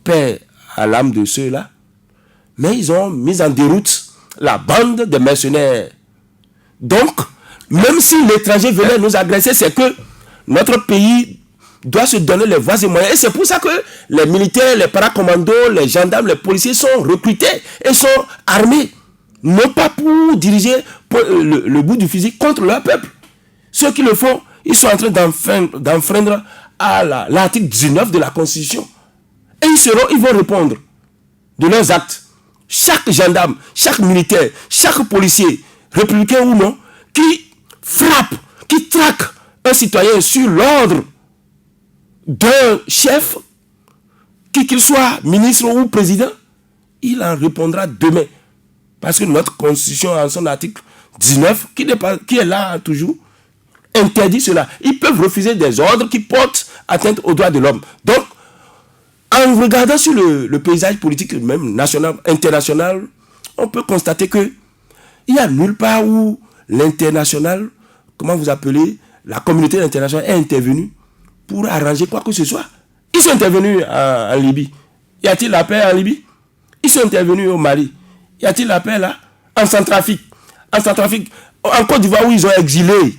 Paix à l'âme de ceux-là. Mais ils ont mis en déroute la bande de mercenaires. Donc, même si l'étranger venait nous agresser, c'est que notre pays doit se donner les voies et moyens. Et c'est pour ça que les militaires, les paracommandos, les gendarmes, les policiers sont recrutés et sont armés. Non pas pour diriger le bout du fusil contre leur peuple. Ceux qui le font, ils sont en train d'enfreindre à l'article 19 de la Constitution. Et ils vont répondre de leurs actes. Chaque gendarme, chaque militaire, chaque policier, républicain ou non, qui frappe, qui traque un citoyen sur l'ordre d'un chef, qu'il soit ministre ou président, il en répondra demain. Parce que notre Constitution, en son article 19, qui est là toujours, interdit cela. Ils peuvent refuser des ordres qui portent atteinte aux droits de l'homme. Donc, en regardant sur le paysage politique, même national, international, on peut constater que il n'y a nulle part où l'international, comment vous appelez, la communauté internationale est intervenue pour arranger quoi que ce soit. Ils sont intervenus en Libye. Y a-t-il la paix en Libye? Ils sont intervenus au Mali. Y a-t-il la paix là? En Centrafrique. En Côte d'Ivoire où ils ont exilé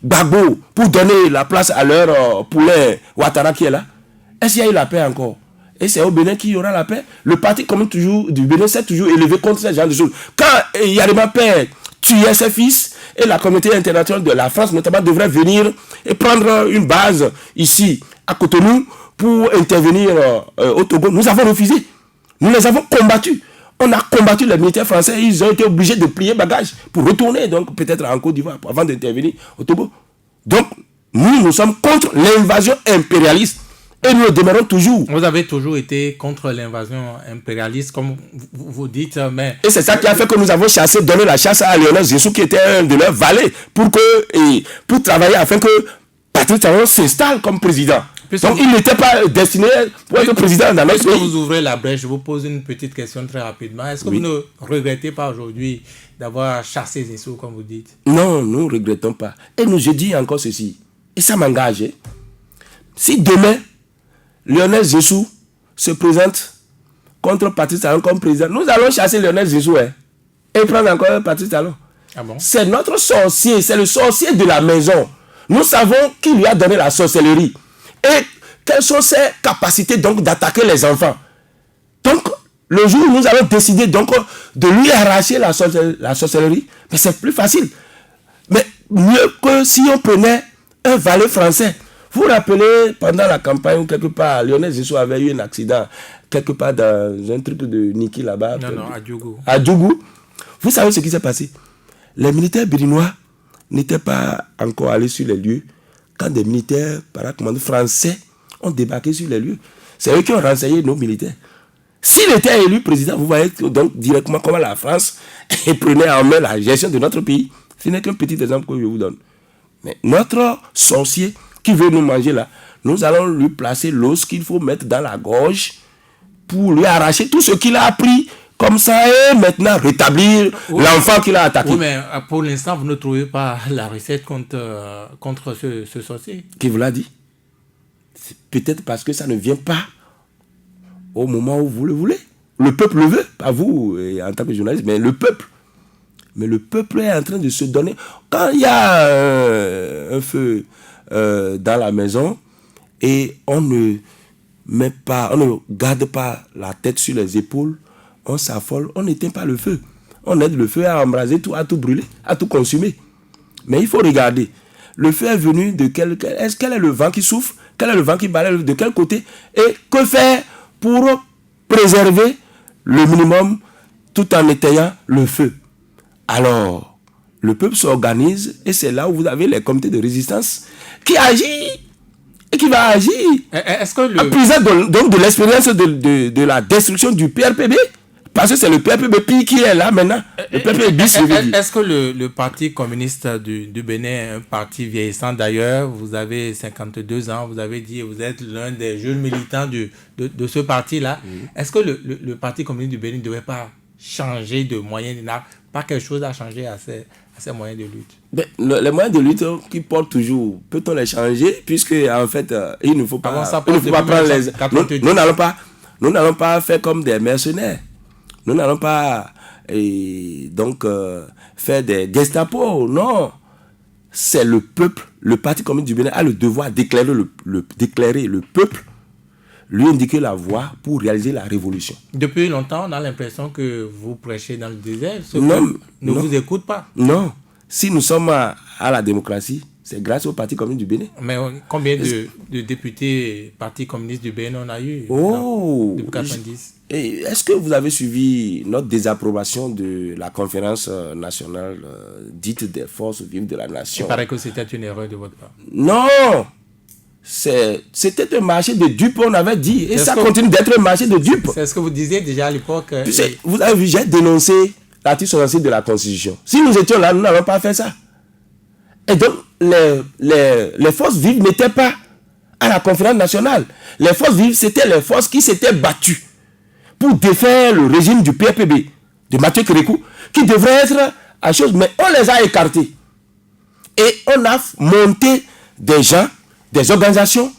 Gbagbo pour donner la place à leur poulet Ouattara qui est là. Est-ce qu'il y a eu la paix encore? Et c'est au Bénin qu'il y aura la paix. Le parti commun du Bénin s'est toujours élevé contre ce genre de choses. Quand Yarima Père tuait ses fils, et la communauté internationale de la France notamment devrait venir et prendre une base ici à Cotonou pour intervenir au Togo, nous avons refusé. Nous les avons combattus. On a combattu les militaires français, ils ont été obligés de plier bagage pour retourner donc peut-être en Côte d'Ivoire avant d'intervenir au Togo. Donc nous sommes contre l'invasion impérialiste. Et nous le demeurons toujours. Vous avez toujours été contre l'invasion impérialiste, comme vous dites, mais... Et c'est ça qui a fait que nous avons donné la chasse à Lionel Zinsou, qui était un de leurs valets, pour travailler afin que Patrice Talon s'installe comme président. Donc il n'était pas destiné pour être président dans notre pays. Est-ce que vous ouvrez la brèche? Je vous pose une petite question très rapidement. Est-ce que vous ne regrettez pas aujourd'hui d'avoir chassé Zinsou, comme vous dites? Non, nous ne regrettons pas. Et je dis encore ceci, et ça m'engage. Si demain, Lionel Zinsou se présente contre Patrice Talon comme président, nous allons chasser Lionel Zinsou et prendre encore Patrice Talon. Ah bon? C'est notre sorcier, c'est le sorcier de la maison. Nous savons qui lui a donné la sorcellerie. Et quelles sont ses capacités donc d'attaquer les enfants. Donc, le jour où nous allons décider donc de lui arracher la sorcellerie, mais c'est plus facile. Mais mieux que si on prenait un valet français. Vous vous rappelez, pendant la campagne, quelque part, Lionel Zissou avait eu un accident, quelque part dans un truc de Niki là-bas. Non, à Djougou. À Djougou. Vous savez ce qui s'est passé? Les militaires birinois n'étaient pas encore allés sur les lieux quand des militaires paracommandés français ont débarqué sur les lieux. C'est eux qui ont renseigné nos militaires. S'il était élu président, vous voyez donc directement comment la France prenait en main la gestion de notre pays. Ce n'est qu'un petit exemple que je vous donne. Mais notre sorcier qui veut nous manger là, nous allons lui placer l'os qu'il faut mettre dans la gorge pour lui arracher tout ce qu'il a appris comme ça et maintenant rétablir l'enfant qu'il a attaqué. Oui, mais pour l'instant, vous ne trouvez pas la recette contre ce sorcier. Qui vous l'a dit? C'est peut-être parce que ça ne vient pas au moment où vous le voulez. Le peuple le veut, pas vous en tant que journaliste, mais le peuple. Mais le peuple est en train de se donner. Quand il y a un feu dans la maison et on ne garde pas la tête sur les épaules, on s'affole, on n'éteint pas le feu. On aide le feu à embraser tout, à tout brûler, à tout consumer. Mais il faut regarder. Le feu est venu de quel est le vent qui souffle? Quel est le vent qui balaye? De quel côté? Et que faire pour préserver le minimum tout en éteignant le feu? Alors, le peuple s'organise et c'est là où vous avez les comités de résistance qui agit et qui va agir. Est-ce que donc de l'expérience de la destruction du PRPB, parce que c'est le PRPB qui est là maintenant. Le PRPB bis, est-ce que le Parti communiste du Bénin est un parti vieillissant d'ailleurs? Vous avez 52 ans, vous avez dit vous êtes l'un des jeunes militants de ce parti-là. Est-ce que le Parti communiste du Bénin ne devait pas changer de moyens? Il n'a pas quelque chose à changer à ces moyens de lutte? Ben, les moyens de lutte qui portent toujours, peut-on les changer? Puisque en fait, il ne faut pas, prendre les... Nous n'allons pas faire comme des mercenaires. Nous n'allons pas faire des Gestapo. Non. C'est le peuple. Le Parti communiste du Bénin a le devoir d'éclairer le peuple, lui indiquer la voie pour réaliser la révolution. Depuis longtemps, on a l'impression que vous prêchez dans le désert. Ne vous écoute pas. Non. Si nous sommes à la démocratie, c'est grâce au Parti communiste du Bénin. Mais combien de députés Parti communiste du Bénin on a eu depuis 90? Est-ce que vous avez suivi notre désapprobation de la conférence nationale dite des forces vives de la nation? Il paraît que c'était une erreur de votre part. Non! C'était un marché de dupes, on avait dit. Et ça continue d'être un marché de dupes. C'est ce que vous disiez déjà à l'époque. Vous avez vu, j'ai dénoncé l'article 66 de la Constitution. Si nous étions là, nous n'avons pas fait ça. Et donc, les forces vives n'étaient pas à la conférence nationale. Les forces vives, c'était les forces qui s'étaient battues pour défaire le régime du PRPB, de Mathieu Kérékou, qui devrait être à chose, mais on les a écartés. Et on a monté des gens, des organisations,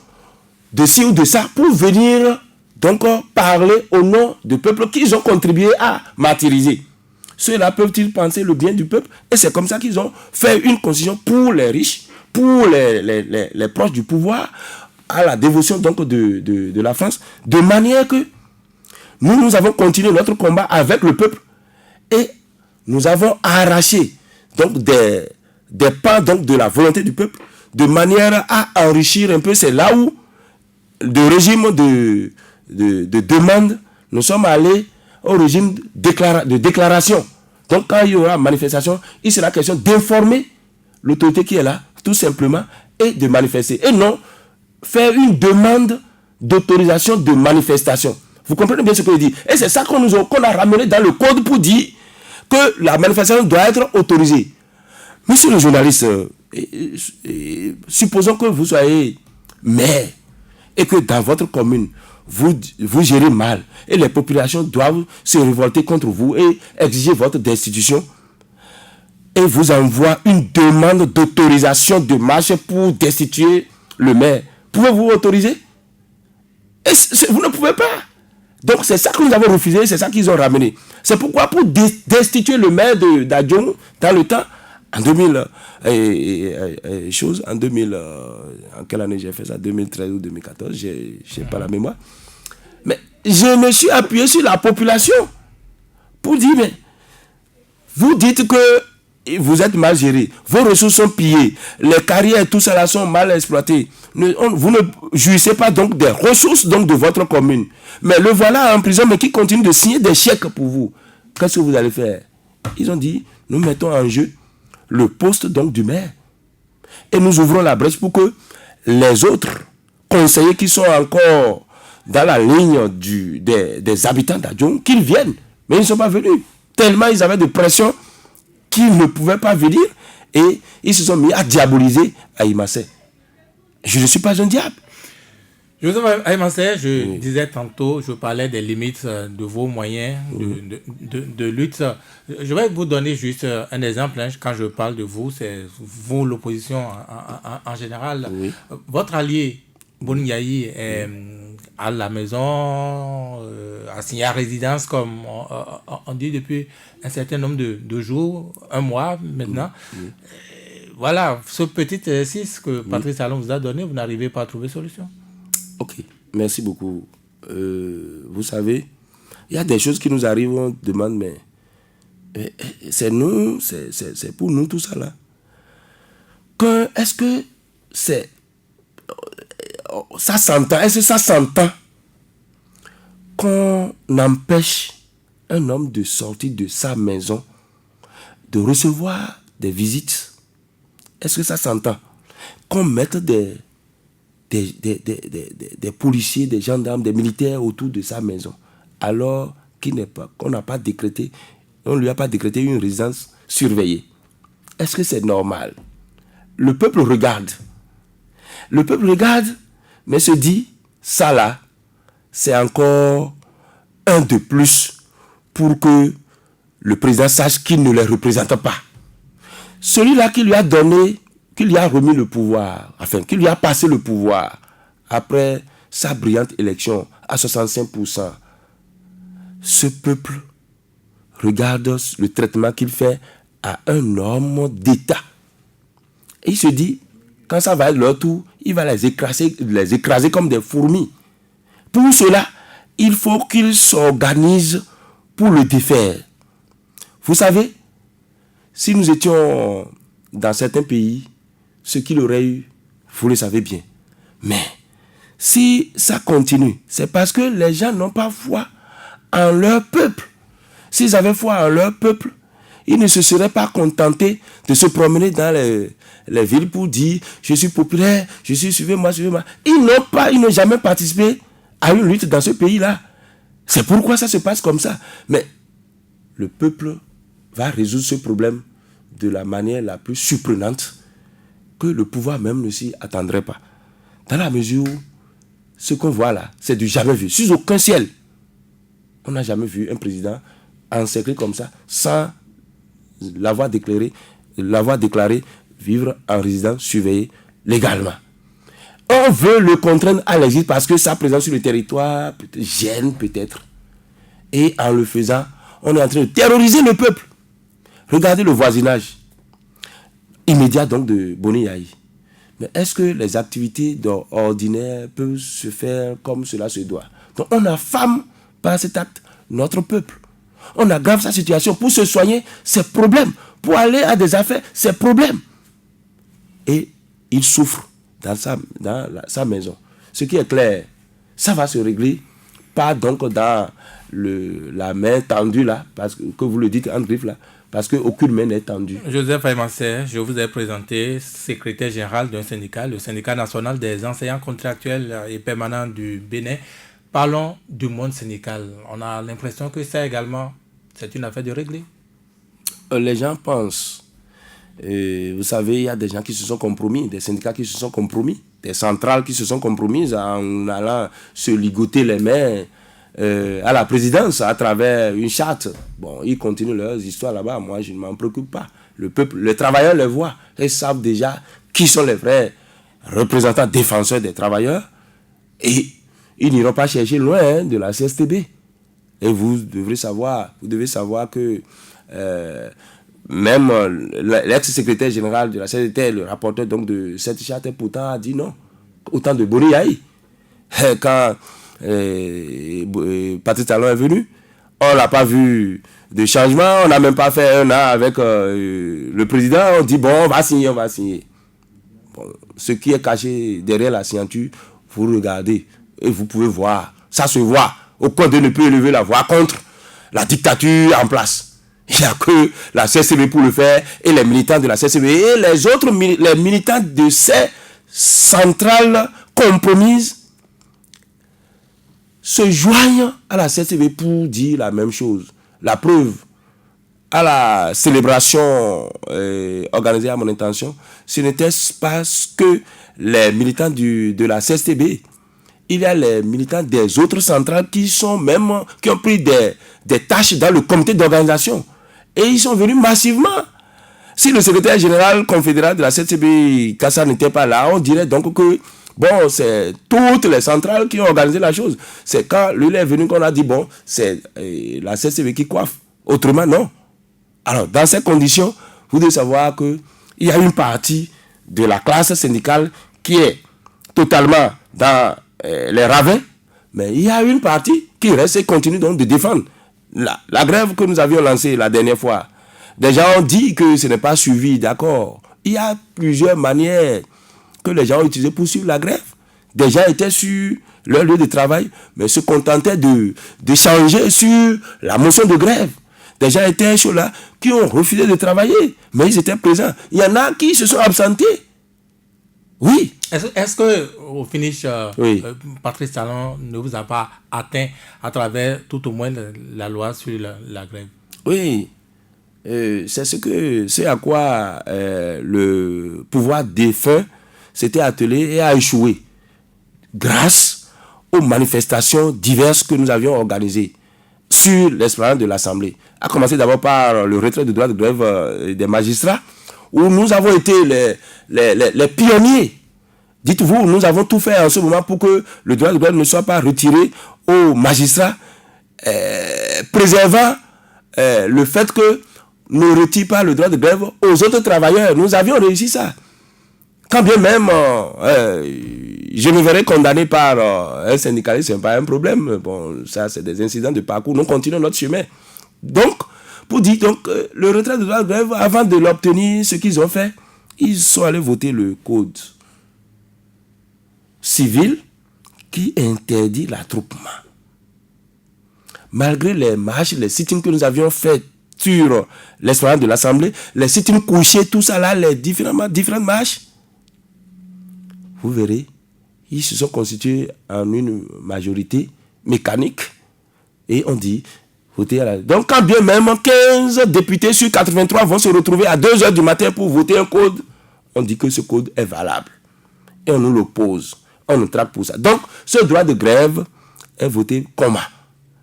de ci ou de ça, pour venir donc parler au nom du peuple qu'ils ont contribué à martyriser. Ceux-là peuvent-ils penser le bien du peuple? Et c'est comme ça qu'ils ont fait une constitution pour les riches, pour les proches du pouvoir, à la dévotion donc de la France, de manière que nous avons continué notre combat avec le peuple et nous avons arraché donc des pans donc de la volonté du peuple de manière à enrichir un peu. C'est là où le régime de demande, nous sommes allés au régime de déclaration. Donc quand il y aura manifestation, il sera question d'informer l'autorité qui est là, tout simplement, et de manifester. Et non faire une demande d'autorisation de manifestation. Vous comprenez bien ce que je dis? Et c'est ça qu'on a ramené dans le code pour dire que la manifestation doit être autorisée. Monsieur le journaliste, supposons que vous soyez maire et que dans votre commune, vous gérez mal et les populations doivent se révolter contre vous et exiger votre destitution et vous envoient une demande d'autorisation de marche pour destituer le maire. Pouvez-vous autoriser? Vous ne pouvez pas. Donc c'est ça que nous avons refusé, c'est ça qu'ils ont ramené. C'est pourquoi pour destituer le maire d'Adjong dans le temps, En 2000, en 2000, en quelle année j'ai fait ça? 2013 ou 2014, j'ai pas la mémoire. Mais je me suis appuyé sur la population pour dire, mais vous dites que vous êtes mal géré, vos ressources sont pillées, les carrières, tout ça là sont mal exploitées. Vous ne jouissez pas donc des ressources donc de votre commune. Mais le voilà en prison, mais qui continue de signer des chèques pour vous. Qu'est-ce que vous allez faire? Ils ont dit, nous mettons en jeu le poste donc du maire. Et nous ouvrons la brèche pour que les autres conseillers qui sont encore dans la ligne des habitants d'Adjong, qu'ils viennent. Mais ils ne sont pas venus. Tellement ils avaient de pression qu'ils ne pouvaient pas venir et ils se sont mis à diaboliser Aïmassé. Je ne suis pas un diable. Joseph Aïmassé, je disais tantôt, je parlais des limites de vos moyens de lutte. Je vais vous donner juste un exemple. Quand je parle de vous, c'est vous, l'opposition en général. Oui. Votre allié, Bouniaï, est à la maison, assigné à résidence, comme on dit depuis un certain nombre de jours, un mois maintenant. Voilà, ce petit exercice que Patrice Talon vous a donné, vous n'arrivez pas à trouver solution. Ok, merci beaucoup. Vous savez, il y a des choses qui nous arrivent, on demande, mais c'est nous, c'est pour nous tout ça là. Est-ce que ça s'entend? Est-ce que ça s'entend qu'on empêche un homme de sortir de sa maison, de recevoir des visites? Est-ce que ça s'entend? Qu'on mette des policiers, des gendarmes, des militaires autour de sa maison, alors qu'on n'a pas décrété, on ne lui a pas décrété une résidence surveillée. Est-ce que c'est normal? Le peuple regarde. Le peuple regarde, mais se dit, ça là, c'est encore un de plus pour que le président sache qu'il ne les représente pas. Celui-là qui lui a donné, qui lui a remis le pouvoir, enfin, qui lui a passé le pouvoir après sa brillante élection à 65%, ce peuple regarde le traitement qu'il fait à un homme d'État. Et il se dit, quand ça va être leur tour, il va les écraser comme des fourmis. Pour cela, il faut qu'il s'organise pour le défaire. Vous savez, si nous étions dans certains pays, ce qu'il aurait eu, vous le savez bien. Mais si ça continue, c'est parce que les gens n'ont pas foi en leur peuple. S'ils avaient foi en leur peuple, ils ne se seraient pas contentés de se promener dans les villes pour dire « je suis populaire, je suis suivez-moi, suivez-moi ». Ils n'ont jamais participé à une lutte dans ce pays-là. C'est pourquoi ça se passe comme ça. Mais le peuple va résoudre ce problème de la manière la plus surprenante que le pouvoir même ne s'y attendrait pas. Dans la mesure où ce qu'on voit là, c'est du jamais vu. Sous aucun ciel, on n'a jamais vu un président encerclé comme ça, sans l'avoir déclaré vivre en résidence surveillée légalement. On veut le contraindre à l'exil parce que sa présence sur le territoire gêne peut-être. Et en le faisant, on est en train de terroriser le peuple. Regardez le voisinage immédiat donc de Boni-Yahi. Mais est-ce que les activités ordinaires peuvent se faire comme cela se doit? Donc on affame par cet acte notre peuple. On aggrave sa situation pour se soigner, ses problèmes. Pour aller à des affaires, ses problèmes. Et il souffre dans sa maison. Ce qui est clair, ça va se régler pas donc dans la main tendue là, parce que vous le dites en griffe là, parce qu'aucune main n'est tendue. Joseph Aïmassé, je vous ai présenté secrétaire général d'un syndicat, le syndicat national des enseignants contractuels et permanents du Bénin. Parlons du monde syndical. On a l'impression que ça également, c'est une affaire de régler. Les gens pensent, vous savez, il y a des gens qui se sont compromis, des syndicats qui se sont compromis, des centrales qui se sont compromises en allant se ligoter les mains à la présidence à travers une charte. Bon, ils continuent leurs histoires là-bas. Moi, je ne m'en préoccupe pas. Le peuple, les travailleurs les voient. Ils savent déjà qui sont les vrais représentants défenseurs des travailleurs. Et ils n'iront pas chercher loin de la CSTB. Et vous devez savoir que même l'ex-secrétaire général de la CNDT, le rapporteur donc de cette charte, pourtant a dit non. Autant de Boni Yahi. Quand Patrice Talon est venu, on n'a pas vu de changement, on n'a même pas fait un an avec le président, on dit bon, on va signer. Bon, ce qui est caché derrière la signature, vous regardez et vous pouvez voir, ça se voit. Aucun d'eux ne peut élever la voix contre la dictature en place. Il n'y a que la CCB pour le faire et les militants de la CCB et les autres les militants de ces centrales compromises se joignent à la CCB pour dire la même chose. La preuve, à la célébration organisée à mon intention, ce n'était pas que les militants de la CCB. Il y a les militants des autres centrales qui ont pris des tâches dans le comité d'organisation. Et ils sont venus massivement. Si le secrétaire général confédéral de la CCB, Kassa, n'était pas là, on dirait donc que bon, c'est toutes les centrales qui ont organisé la chose. C'est quand lui est venu qu'on a dit bon, c'est la CCB qui coiffe. Autrement, non. Alors, dans ces conditions, vous devez savoir qu'il y a une partie de la classe syndicale qui est totalement dans les ravins, mais il y a une partie qui reste et continue donc de défendre. La grève que nous avions lancée la dernière fois, des gens ont dit que ce n'est pas suivi, d'accord. Il y a plusieurs manières que les gens ont utilisées pour suivre la grève. Des gens étaient sur leur lieu de travail, mais se contentaient d'échanger sur la motion de grève. Des gens étaient là qui ont refusé de travailler, mais ils étaient présents. Il y en a qui se sont absentés. Oui. Est-ce que au finish, oui. Patrice Talon ne vous a pas atteint à travers tout au moins la loi sur la grève? Oui. C'est à quoi le pouvoir défunt s'était attelé et a échoué grâce aux manifestations diverses que nous avions organisées sur l'esplanade de l'Assemblée. A commencer d'abord par le retrait du droit de grève des magistrats, où nous avons été les pionniers. Dites-vous, nous avons tout fait en ce moment pour que le droit de grève ne soit pas retiré aux magistrats, préservant le fait que ne retire pas le droit de grève aux autres travailleurs. Nous avions réussi ça. Quand bien même, je me verrais condamné par un syndicaliste, ce n'est pas un problème. Bon, ça, c'est des incidents de parcours. Nous continuons notre chemin. Donc, pour dire, le retrait du droit de grève, avant de l'obtenir, ce qu'ils ont fait, ils sont allés voter le code civil qui interdit l'attroupement. Malgré les marches, les sit-ins que nous avions faits sur l'esplanade de l'Assemblée, les sit-ins couchés, tout ça là, les différentes marches, vous verrez, ils se sont constitués en une majorité mécanique et on dit voter à la... Donc quand bien même 15 députés sur 83 vont se retrouver à 2h du matin pour voter un code, on dit que ce code est valable. Et on nous l'oppose, on nous traque pour ça. Donc ce droit de grève est voté comment?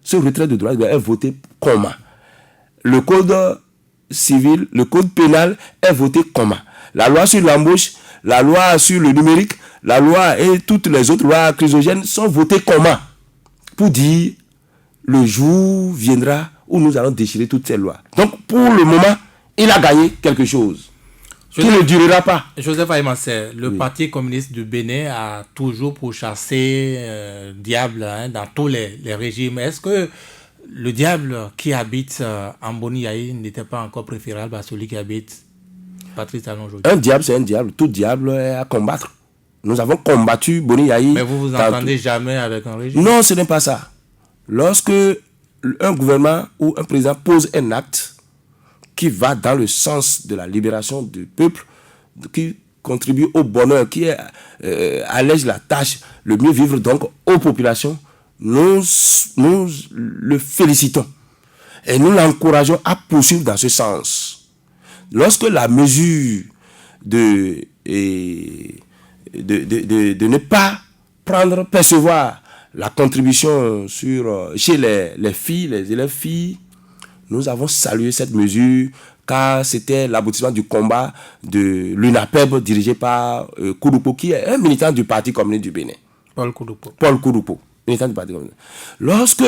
Ce retrait de droit de grève est voté comment? Le code civil, le code pénal est voté comment? La loi sur l'embauche, la loi sur le numérique, la loi et toutes les autres lois chrysogènes sont votées comment? Pour dire, le jour viendra où nous allons déchirer toutes ces lois. Donc, pour le moment, il a gagné quelque chose qui ne durera pas. Joseph Aymansé, le Parti communiste du Bénin a toujours pourchassé diable dans tous les régimes. Est-ce que le diable qui habite en Boni Yahi n'était pas encore préférable à celui qui habite Patrice Talon aujourd'hui? Un diable, c'est un diable. Tout diable est à combattre. Nous avons combattu Boni Yahi. Mais vous entendez jamais avec un régime? Non, ce n'est pas ça. Lorsque un gouvernement ou un président pose un acte qui va dans le sens de la libération du peuple, qui contribue au bonheur, qui allège la tâche, le mieux vivre donc aux populations, nous le félicitons. Et nous l'encourageons à poursuivre dans ce sens. Lorsque la mesure de ne pas percevoir la contribution chez les filles, les élèves filles, nous avons salué cette mesure car c'était l'aboutissement du combat de l'UNAPEB dirigé par Kouroupo, qui est un militant du Parti communiste du Bénin. Paul Kouroupo, militant du Parti communiste. Lorsque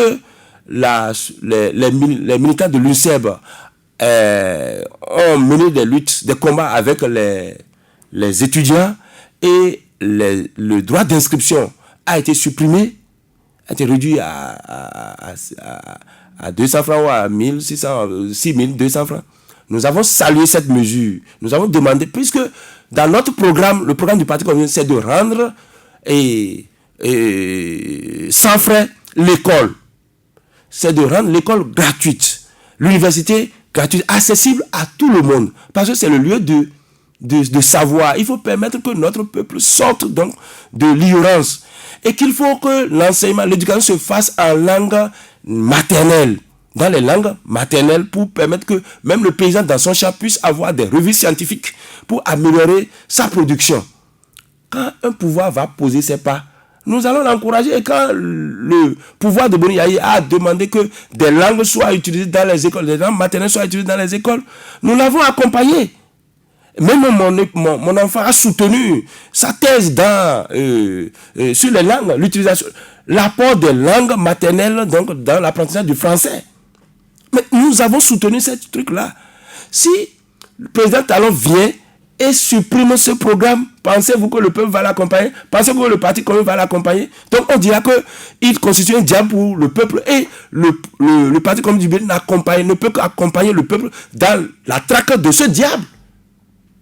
les militants de l'UNSEB ont mené des luttes, des combats avec les étudiants et le droit d'inscription a été supprimé, a été réduit à 200 francs ou à 6200 francs. Nous avons salué cette mesure. Nous avons demandé, puisque dans notre programme, le programme du Parti communiste, c'est de rendre sans frais l'école. C'est de rendre l'école gratuite. L'université gratuite, accessible à tout le monde. Parce que c'est le lieu de savoir. Il faut permettre que notre peuple sorte donc de l'ignorance. Et qu'il faut que l'enseignement, l'éducation se fasse en langue maternelle. Dans les langues maternelles, pour permettre que même le paysan dans son champ puisse avoir des revues scientifiques pour améliorer sa production. Quand un pouvoir va poser ses pas, nous allons l'encourager. Et quand le pouvoir de Boni Yayi a demandé que des langues soient utilisées dans les écoles, des langues maternelles soient utilisées dans les écoles, nous l'avons accompagné. Même mon enfant a soutenu sa thèse sur les langues, l'utilisation, l'apport des langues maternelles donc, dans l'apprentissage du français. Mais nous avons soutenu ce truc-là. Si le président Talon vient et supprime ce programme, pensez-vous que le peuple va l'accompagner? Pensez-vous que le parti commun va l'accompagner? Donc on dira qu'il constitue un diable pour le peuple et le parti commun du Bénin ne peut qu'accompagner le peuple dans la traque de ce diable.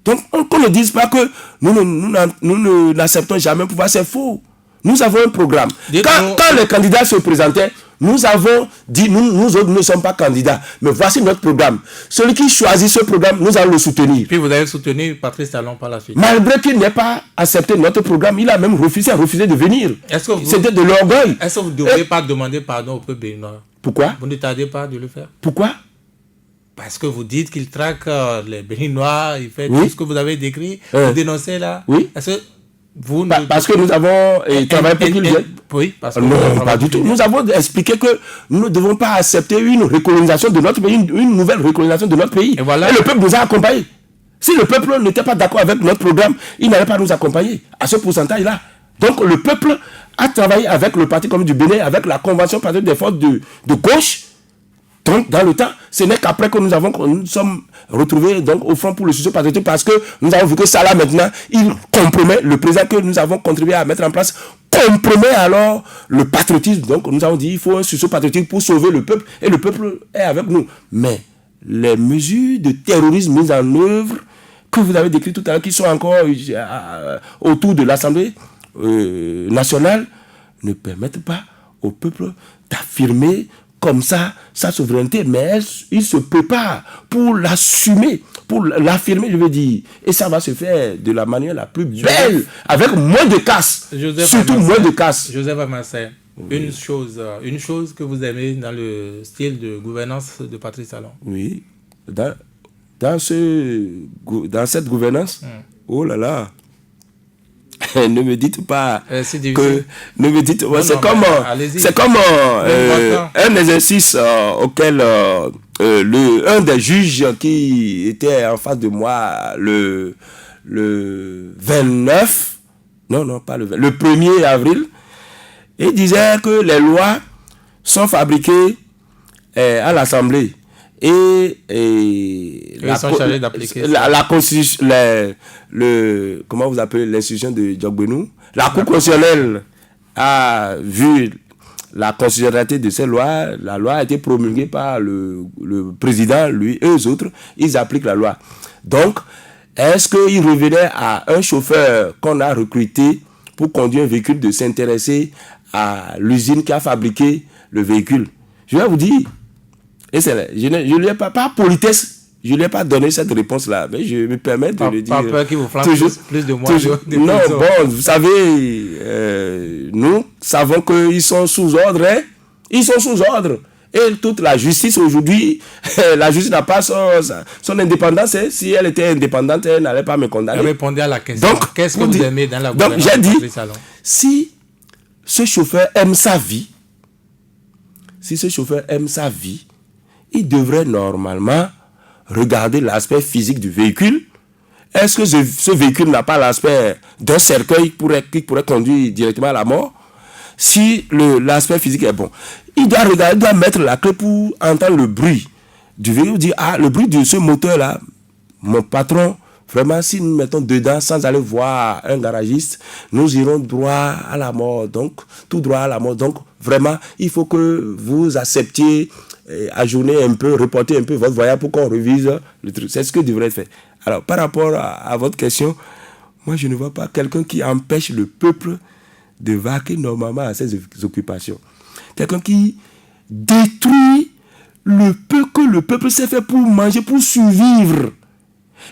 Donc qu'on ne dise pas que nous n'acceptons jamais le pouvoir, c'est faux. Nous avons un programme. Quand les candidats se présentaient, nous avons dit, nous autres ne sommes pas candidats, mais voici notre programme. Celui qui choisit ce programme, nous allons le soutenir. Puis vous avez soutenu Patrice Talon par la suite. Malgré qu'il n'ait pas accepté notre programme, il a même refusé de venir. C'était de l'orgueil. Est-ce que vous ne devriez pas demander pardon au peuple béninois? Pourquoi? Vous ne tardez pas de le faire. Pourquoi? Parce que vous dites qu'il traque les Béninois, il fait tout ce que vous avez décrit, vous dénoncez là. Oui. Est-ce que vous parce que nous avons travaillé pour qu'il vienne. Oui, parce que non, pas du tout. Nous avons expliqué que nous ne devons pas accepter une recolonisation de notre pays, une nouvelle recolonisation de notre pays. Et le peuple nous a accompagnés. Si le peuple n'était pas d'accord avec notre programme, il n'allait pas nous accompagner à ce pourcentage-là. Donc le peuple a travaillé avec le Parti commun du Bénin, avec la Convention patriotique des forces de gauche. Donc, dans le temps, ce n'est qu'après que nous sommes retrouvés donc, au front pour le sujet patriotique, parce que nous avons vu que ça là maintenant, il compromet le président que nous avons contribué à mettre en place, compromet alors le patriotisme. Donc nous avons dit il faut un sujet patriotique pour sauver le peuple, et le peuple est avec nous. Mais les mesures de terrorisme mises en œuvre, que vous avez décrites tout à l'heure, qui sont encore autour de l'Assemblée nationale, ne permettent pas au peuple d'affirmer comme ça sa souveraineté, mais il se prépare pour l'assumer, pour l'affirmer, je veux dire. Et ça va se faire de la manière la plus belle, avec moins de casse, surtout moins de casse. Joseph Amassé, une chose que vous aimez dans le style de gouvernance de Patrice Talon. Oui, dans cette gouvernance, oh là là, ne me dites pas que ne me dites c'est comme un exercice auquel un des juges qui était en face de moi le 29 non pas le 1er avril, il disait que les lois sont fabriquées à l'Assemblée et ils sont chargés d'appliquer la constitution, comment vous appelez l'institution de Djokbenou, la Cour constitutionnelle a vu la constitutionnalité de ces lois. La loi a été promulguée par le président, eux autres, ils appliquent la loi. Donc, est-ce qu'il revenait à un chauffeur qu'on a recruté pour conduire un véhicule de s'intéresser à l'usine qui a fabriqué le véhicule? Je vais vous dire, et je ne lui ai pas politesse, je ne lui ai pas donné cette réponse-là, mais je me permets de le dire. Pas peur qu'il vous flamme plus de moi. Non, bon, vous savez, nous savons qu'ils sont sous ordre, hein? Ils sont sous ordre. Et toute la justice aujourd'hui, la justice n'a pas son indépendance. Hein? Si elle était indépendante, elle n'allait pas me condamner. Répondez à la question. Donc, qu'est-ce que vous aimez dans la gouvernance? Donc, j'ai dit, si ce chauffeur aime sa vie, il devrait normalement regarder l'aspect physique du véhicule. Est-ce que ce véhicule n'a pas l'aspect d'un cercueil qui pourrait conduire directement à la mort? Si l'aspect physique est bon, il doit mettre la clé pour entendre le bruit du véhicule, vous dites, ah, le bruit de ce moteur-là, mon patron, vraiment, si nous mettons dedans sans aller voir un garagiste, nous irons droit à la mort. Donc, tout droit à la mort. Donc, vraiment, il faut que vous acceptiez, ajourner un peu, reporter un peu votre voyage pour qu'on révise le truc. C'est ce que devrait être fait. Alors, par rapport à votre question, moi, je ne vois pas quelqu'un qui empêche le peuple de vaquer normalement à ses occupations. Quelqu'un qui détruit le peu que le peuple s'est fait pour manger, pour survivre.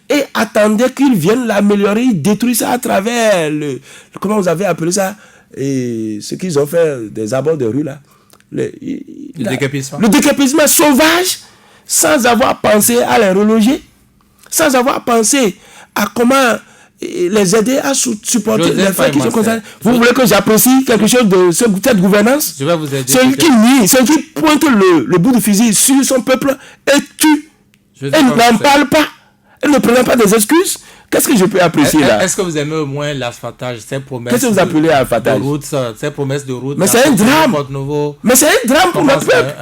Et attendait qu'ils viennent l'améliorer, ils détruisent ça à travers comment vous avez appelé ça, et ce qu'ils ont fait des abords de rue là. Le déguerpissement. Le déguerpissement sauvage, sans avoir pensé à les reloger, sans avoir pensé à comment les aider à supporter les faits qui sont concernés. Vous voulez que j'apprécie quelque chose de cette gouvernance? Je vais vous aider. Celui qui nie, celui qui pointe le bout du fusil sur son peuple et tue. Elle n'en parle pas. Elle ne prend pas des excuses. Qu'est-ce que je peux apprécier là? Est-ce que vous aimez au moins l'asphaltage, ces promesses? Qu'est-ce que vous appelez asphaltage? De route, ces promesses de route. Mais c'est un drame. Mais c'est un drame pour notre peuple.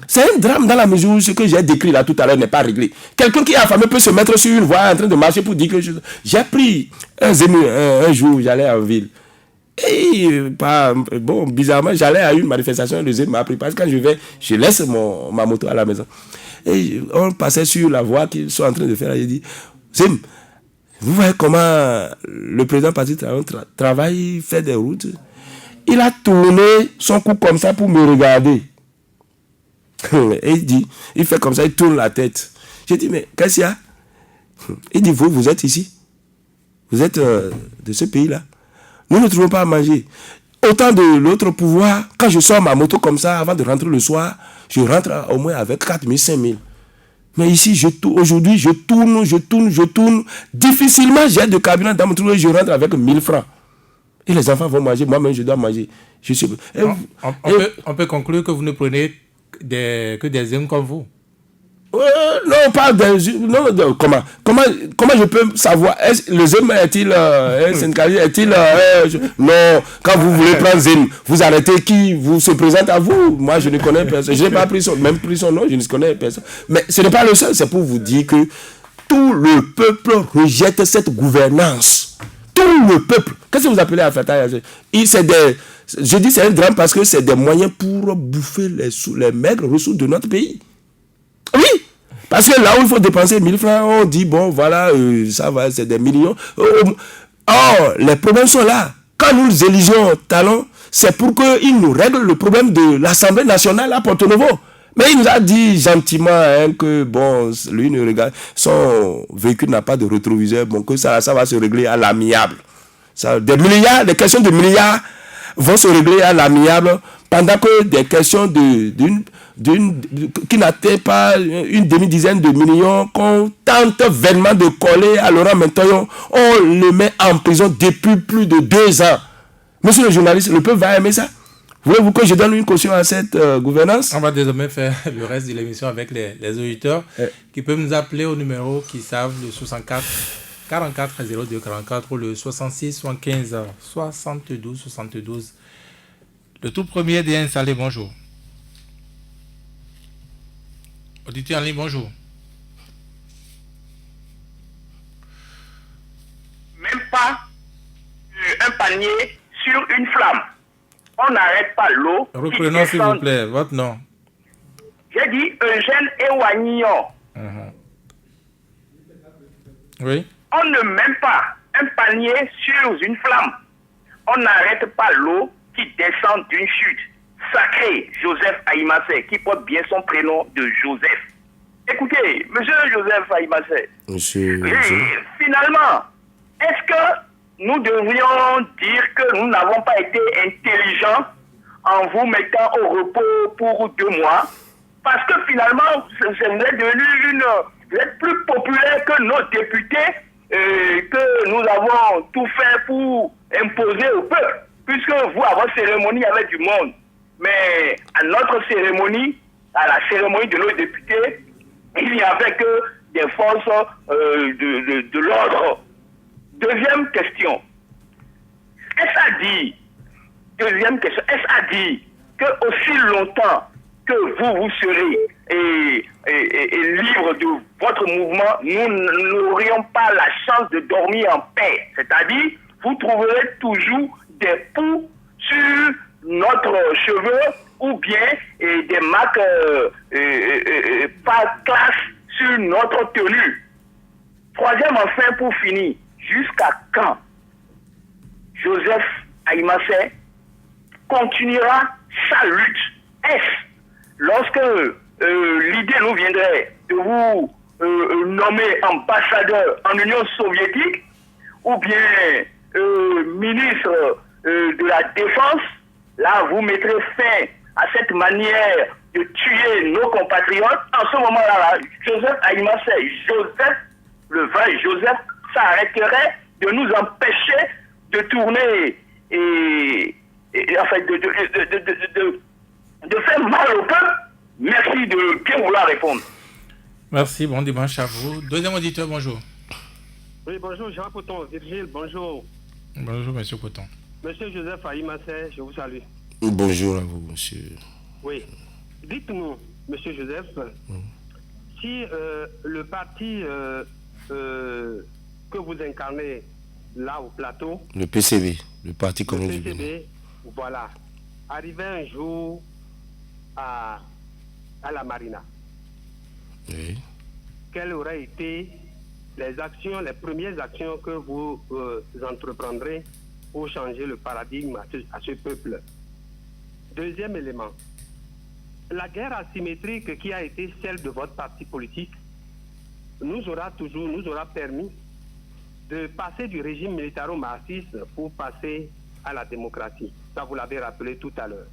C'est un drame dans la mesure où ce que j'ai décrit là tout à l'heure n'est pas réglé. Quelqu'un qui est affamé peut se mettre sur une voie en train de marcher pour dire que j'ai pris un jour, j'allais en ville. Et bizarrement, j'allais à une manifestation, le Zem m'a pris parce que quand je laisse ma moto à la maison. Et on passait sur la voie qu'ils sont en train de faire. J'ai dit, Zem, vous voyez comment le président parti travaille, fait des routes. Il a tourné son cou comme ça pour me regarder. Et il fait comme ça, il tourne la tête. J'ai dit, mais qu'est-ce qu'il y a? Il dit, vous êtes ici. Vous êtes de ce pays-là. Nous ne trouvons pas à manger. Autant de l'autre pouvoir, quand je sors ma moto comme ça, avant de rentrer le soir, je rentre au moins avec 4 000, 5 000. Mais ici, aujourd'hui, je tourne. Difficilement, j'ai de carburant dans mon trou et je rentre avec 1 000 francs. Et les enfants vont manger, moi-même, je dois manger. On peut conclure que vous ne prenez que des hommes comme vous. Non, pas comment je peux savoir? Le ZEM est-il syndicaliste? Est-il non, quand vous voulez prendre ZEM, vous arrêtez qui vous se présente à vous. Moi, je ne connais personne. Je n'ai pas pris son nom, je ne connais personne. Mais ce n'est pas le seul, c'est pour vous dire que tout le peuple rejette cette gouvernance. Tout le peuple. Qu'est-ce que vous appelez à faire? Je dis c'est un drame parce que c'est des moyens pour bouffer les maigres ressources de notre pays. Oui, parce que là où il faut dépenser 1 000 francs, on dit, bon, voilà, ça va, c'est des millions. Or, les problèmes sont là. Quand nous éligeons Talon, c'est pour qu'il nous règle le problème de l'Assemblée nationale à Porto-Novo. Mais il nous a dit gentiment que, bon, lui, ne regarde, son véhicule n'a pas de rétroviseur, bon, que ça va se régler à l'amiable. Des questions de milliards vont se régler à l'amiable, pendant que des questions qui n'atteignent pas une demi-dizaine de millions qu'on tente vainement de coller à Laurent Mentoyon, on le met en prison depuis plus de 2 ans. Monsieur le journaliste, le peuple va aimer ça? Voulez-vous que je donne une caution à cette gouvernance? On va désormais faire le reste de l'émission avec les auditeurs qui peuvent nous appeler au numéro qui savent le 64 44 02 44 ou le 66 75 72 72. Le tout premier est installé, bonjour. Auditeur en ligne, bonjour. Même pas un panier sur une flamme. On n'arrête pas l'eau. Reprenons s'il vous plaît, votre nom. J'ai dit Eugène Ewagnon. Oui. On ne met pas un panier sur une flamme. On n'arrête pas l'eau qui descend d'une chute. Sacré Joseph Aïmassé, qui porte bien son prénom de Joseph. Écoutez, monsieur Joseph Aïmassé, finalement, est-ce que nous devrions dire que nous n'avons pas été intelligents en vous mettant au repos pour 2 mois? Parce que finalement, vous êtes devenu vous êtes plus populaire que nos députés, que nous avons tout fait pour imposer au peuple. Puisque vous, à votre cérémonie, il y avait du monde. Mais à notre cérémonie, à la cérémonie de nos députés, il n'y avait que des forces de l'ordre. Deuxième question. Est-ce à dire que aussi longtemps que vous serez libre de votre mouvement, nous n'aurions pas la chance de dormir en paix. C'est-à-dire, vous trouverez toujours des poux sur notre cheveu ou bien des marques par classe sur notre tenue. Troisième enfin, pour finir, jusqu'à quand Joseph Aïmassé continuera sa lutte? Est-ce lorsque l'idée nous viendrait de vous nommer ambassadeur en Union soviétique ou bien ministre de la Défense, là vous mettrez fin à cette manière de tuer nos compatriotes? En ce moment-là, Joseph Aïmassé, le vrai Joseph, s'arrêterait de nous empêcher de tourner et enfin de faire mal au peuple. Merci de bien vouloir répondre. Merci, bon dimanche à vous. Deuxième auditeur, bonjour. Oui, bonjour, Jean Poton, Virgile, bonjour. Bonjour, monsieur Poton. Monsieur Joseph Aïmassé, je vous salue. Bonjour à vous, monsieur. Oui. Dites-nous, monsieur Joseph, si le parti que vous incarnez là au plateau, le PCB, le Parti communiste du Bénin, voilà, arrivait un jour à la Marina, oui. Quelles auraient été les premières actions que vous entreprendrez pour changer le paradigme à ce peuple? Deuxième élément, la guerre asymétrique qui a été celle de votre parti politique nous aura permis de passer du régime militaro-marxiste pour passer à la démocratie. Ça, vous l'avez rappelé tout à l'heure.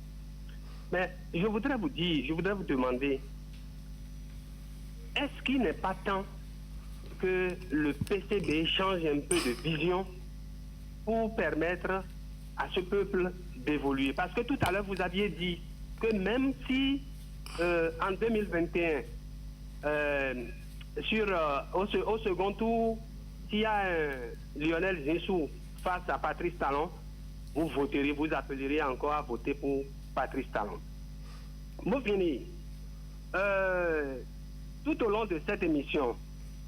Mais je voudrais vous demander, est-ce qu'il n'est pas temps que le PCB change un peu de vision pour permettre à ce peuple d'évoluer? Parce que tout à l'heure, vous aviez dit que même si en 2021, au second tour, s'il y a un Lionel Zinsou face à Patrice Talon, vous appellerez encore à voter pour Patrice Talon. Pour finir, tout au long de cette émission,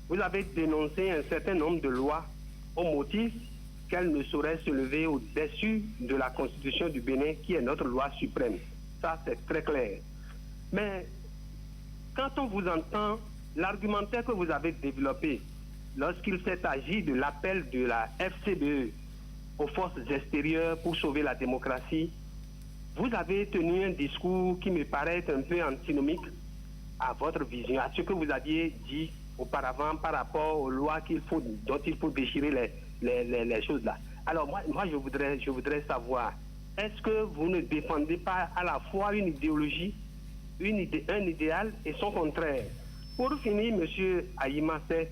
vous avez dénoncé un certain nombre de lois au motif qu'elles ne sauraient se lever au-dessus de la Constitution du Bénin, qui est notre loi suprême. Ça, c'est très clair. Mais quand on vous entend, l'argumentaire que vous avez développé lorsqu'il s'est agi de l'appel de la FCBE aux forces extérieures pour sauver la démocratie, vous avez tenu un discours qui me paraît un peu antinomique à votre vision, à ce que vous aviez dit auparavant par rapport aux lois dont il faut déchirer les choses là. Alors moi je voudrais savoir, est-ce que vous ne défendez pas à la fois une idéologie, un idéal et son contraire? Pour finir, monsieur Aïmassé,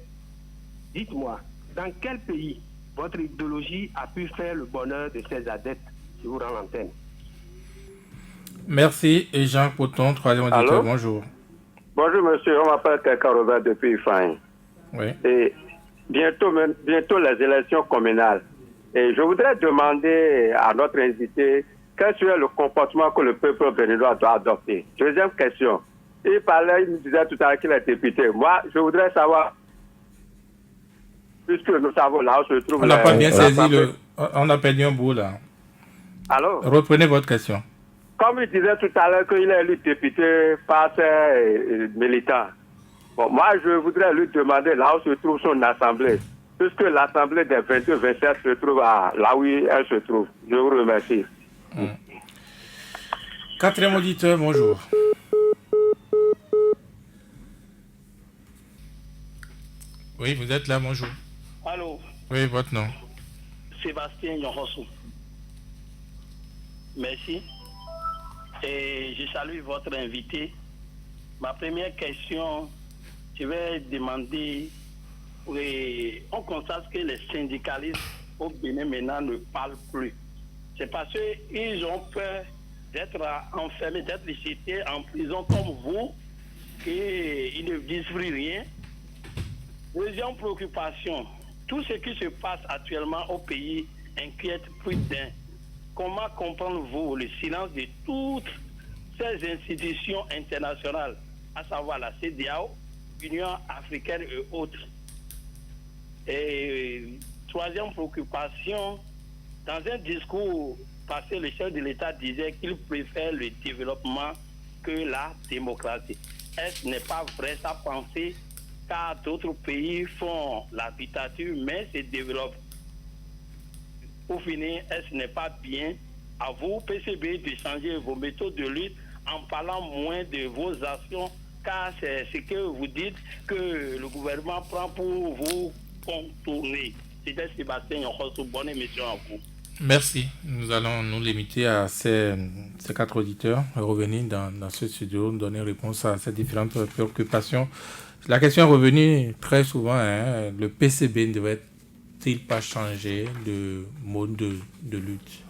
dites-moi, dans quel pays votre idéologie a pu faire le bonheur de ses adeptes? Je vous rends l'antenne. Merci. Et Jean Poton, troisième auditeur, Allô? bonjour. Bonjour monsieur, on m'appelle Kakaroba depuis Ifan. Oui. Et bientôt les élections communales. Et je voudrais demander à notre invité quel serait le comportement que le peuple béninois doit adopter. Deuxième question. Il nous disait tout à l'heure qu'il est député. Moi, je voudrais savoir, puisque nous savons là où se trouve... On n'a pas bien saisi on a perdu un bout là. Allô? Reprenez votre question. Comme il disait tout à l'heure qu'il est élu député par ses militants. Bon, moi, je voudrais lui demander là où se trouve son assemblée. Puisque l'assemblée des 22-27 se trouve là où elle se trouve. Je vous remercie. Quatrième auditeur, bonjour. Oui, vous êtes là, bonjour. Allô? Oui, votre nom. Sébastien Yonrosso. Merci. Et je salue votre invité. Ma première question, je vais demander, oui, on constate que les syndicalistes au Bénin maintenant ne parlent plus. C'est parce qu'ils ont peur d'être enfermés, d'être jetés en prison comme vous, qu'ils ne disent plus rien. Deuxième préoccupation, tout ce qui se passe actuellement au pays inquiète plus d'un. Comment comprenez-vous le silence de toutes ces institutions internationales, à savoir la CEDEAO, l'Union africaine et autres. Et troisième préoccupation, dans un discours passé, le chef de l'État disait qu'il préfère le développement que la démocratie. Est-ce n'est pas vrai sa pensée, car d'autres pays font la dictature mais se développent. Pour finir, est-ce n'est pas bien à vous, PCB, de changer vos méthodes de lutte en parlant moins de vos actions, car c'est ce que vous dites que le gouvernement prend pour vous contourner. C'était Sébastien Yonkoso, bonne émission à vous. Merci. Nous allons nous limiter à ces 4 auditeurs, revenir dans ce studio, donner réponse à ces différentes préoccupations. La question est revenue très souvent, le PCB ne devrait-il pas changer de mode de lutte?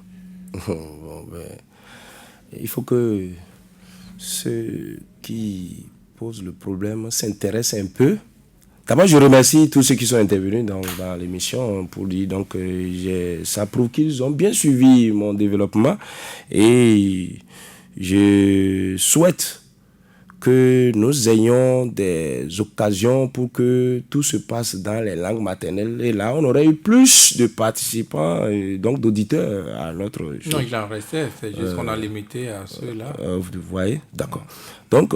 Il faut que ceux qui posent le problème s'intéressent un peu. D'abord, je remercie tous ceux qui sont intervenus dans l'émission pour dire donc ça prouve qu'ils ont bien suivi mon développement et je souhaite que nous ayons des occasions pour que tout se passe dans les langues maternelles. Et là, on aurait eu plus de participants, donc d'auditeurs à notre... Non, il en restait, c'est juste qu'on a limité à ceux-là. Vous voyez, d'accord. Donc,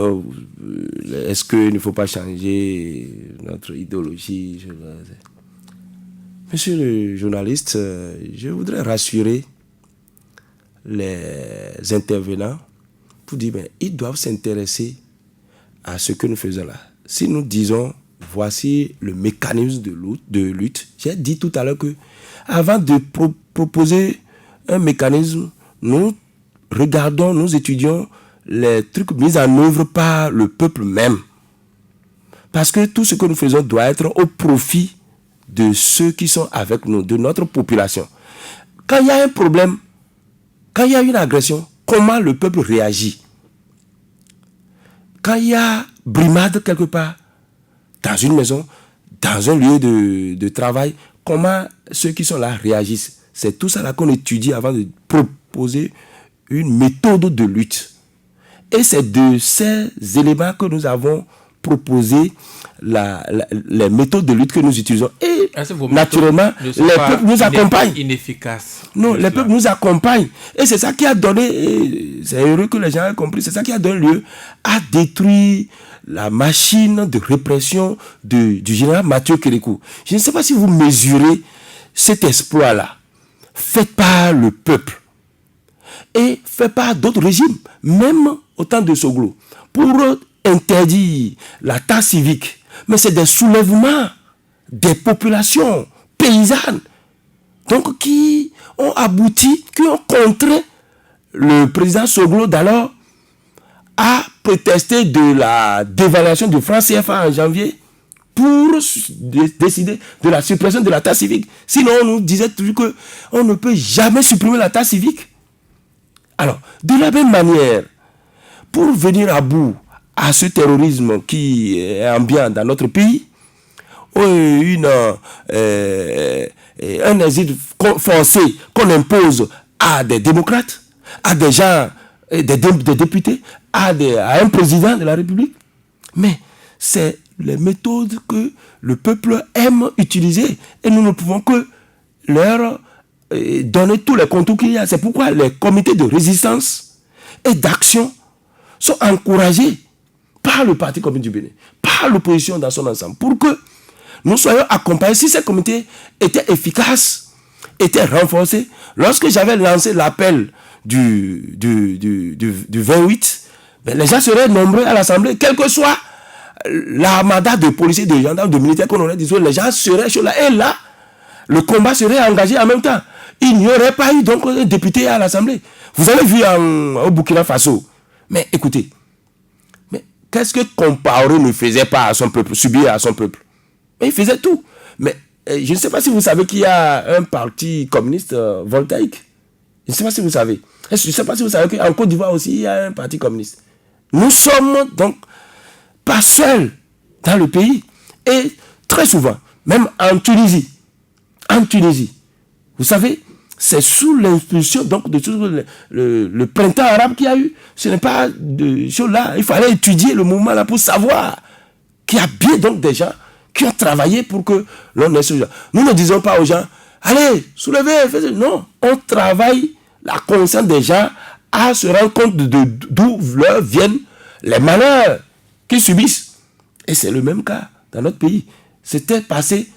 est-ce qu'il ne faut pas changer notre idéologie? Monsieur le journaliste, je voudrais rassurer les intervenants pour dire ils doivent s'intéresser à ce que nous faisons là. Si nous disons, voici le mécanisme de lutte, j'ai dit tout à l'heure que avant de proposer un mécanisme, nous regardons, nous étudions les trucs mis en œuvre par le peuple même. Parce que tout ce que nous faisons doit être au profit de ceux qui sont avec nous, de notre population. Quand il y a un problème, quand il y a une agression, comment le peuple réagit? Quand il y a brimade quelque part, dans une maison, dans un lieu de travail, comment ceux qui sont là réagissent? C'est tout ça là qu'on étudie avant de proposer une méthode de lutte. Et c'est de ces éléments que nous avons proposé les méthodes de lutte que nous utilisons. Et naturellement, les peuples nous accompagnent. Inefficaces. Non, les peuples nous accompagnent. Et c'est ça qui a donné, c'est heureux que les gens aient compris, c'est ça qui a donné lieu à détruire la machine de répression du général Mathieu Kérékou. Je ne sais pas si vous mesurez cet exploit-là, fait par le peuple et fait par d'autres régimes, même au temps de Soglo, pour interdire la taxe civique. Mais c'est des soulèvements des populations paysannes, donc qui ont abouti, qui ont contré le président Soglo d'alors à prétester de la dévaluation du franc CFA en janvier pour décider de la suppression de la taxe civique. Sinon, on nous disait toujours qu'on ne peut jamais supprimer la taxe civique. Alors, de la même manière, pour venir à bout à ce terrorisme qui est ambiant dans notre pays, un exil forcé qu'on impose à des démocrates, à des gens, des députés, à un président de la République. Mais c'est les méthodes que le peuple aime utiliser et nous ne pouvons que leur donner tous les contours qu'il y a. C'est pourquoi les comités de résistance et d'action sont encouragés par le Parti communiste du Bénin, par l'opposition dans son ensemble, pour que nous soyons accompagnés. Si ces comités étaient efficaces, étaient renforcés, lorsque j'avais lancé l'appel du 28, ben les gens seraient nombreux à l'Assemblée, quel que soit l'armada de policiers, de gendarmes, de militaires qu'on aurait dit, les gens seraient sur là. Et là, le combat serait engagé en même temps. Il n'y aurait pas eu donc un député à l'Assemblée. Vous avez vu au Burkina Faso. Mais écoutez, qu'est-ce que Compaoré ne faisait pas à son peuple, subir à son peuple? Mais il faisait tout. Mais je ne sais pas si vous savez qu'il y a un parti communiste voltaïque. Je ne sais pas si vous savez. Je ne sais pas si vous savez qu'en Côte d'Ivoire aussi, il y a un parti communiste. Nous sommes donc pas seuls dans le pays. Et très souvent, même en Tunisie, vous savez, c'est sous l'impulsion donc de tout le printemps arabe qu'il y a eu. Ce n'est pas de choses là. Il fallait étudier le mouvement là pour savoir qu'il y a bien donc des gens qui ont travaillé pour que l'on ait ce genre. Nous ne disons pas aux gens, allez, soulevez, faites. Non, on travaille la conscience des gens à se rendre compte d'où leur viennent les malheurs qu'ils subissent. Et c'est le même cas dans notre pays. C'était passé,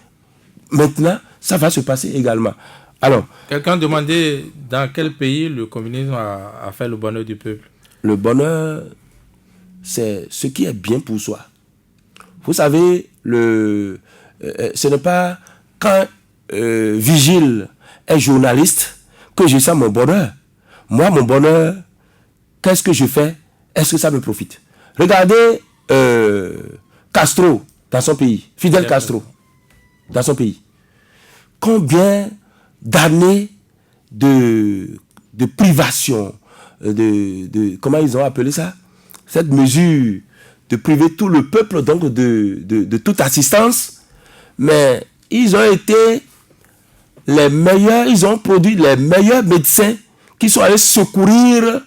maintenant, ça va se passer également. Alors, quelqu'un demandait dans quel pays le communisme a fait le bonheur du peuple. Le bonheur, c'est ce qui est bien pour soi. Vous savez, ce n'est pas quand Vigile est journaliste que je sens mon bonheur. Moi, mon bonheur, qu'est-ce que je fais? Est-ce que ça me profite? Regardez Castro dans son pays, Fidel Castro dans son pays. Combien d'années de privation, comment ils ont appelé ça? Cette mesure de priver tout le peuple donc de toute assistance, mais ils ont été les meilleurs, ils ont produit les meilleurs médecins qui sont allés secourir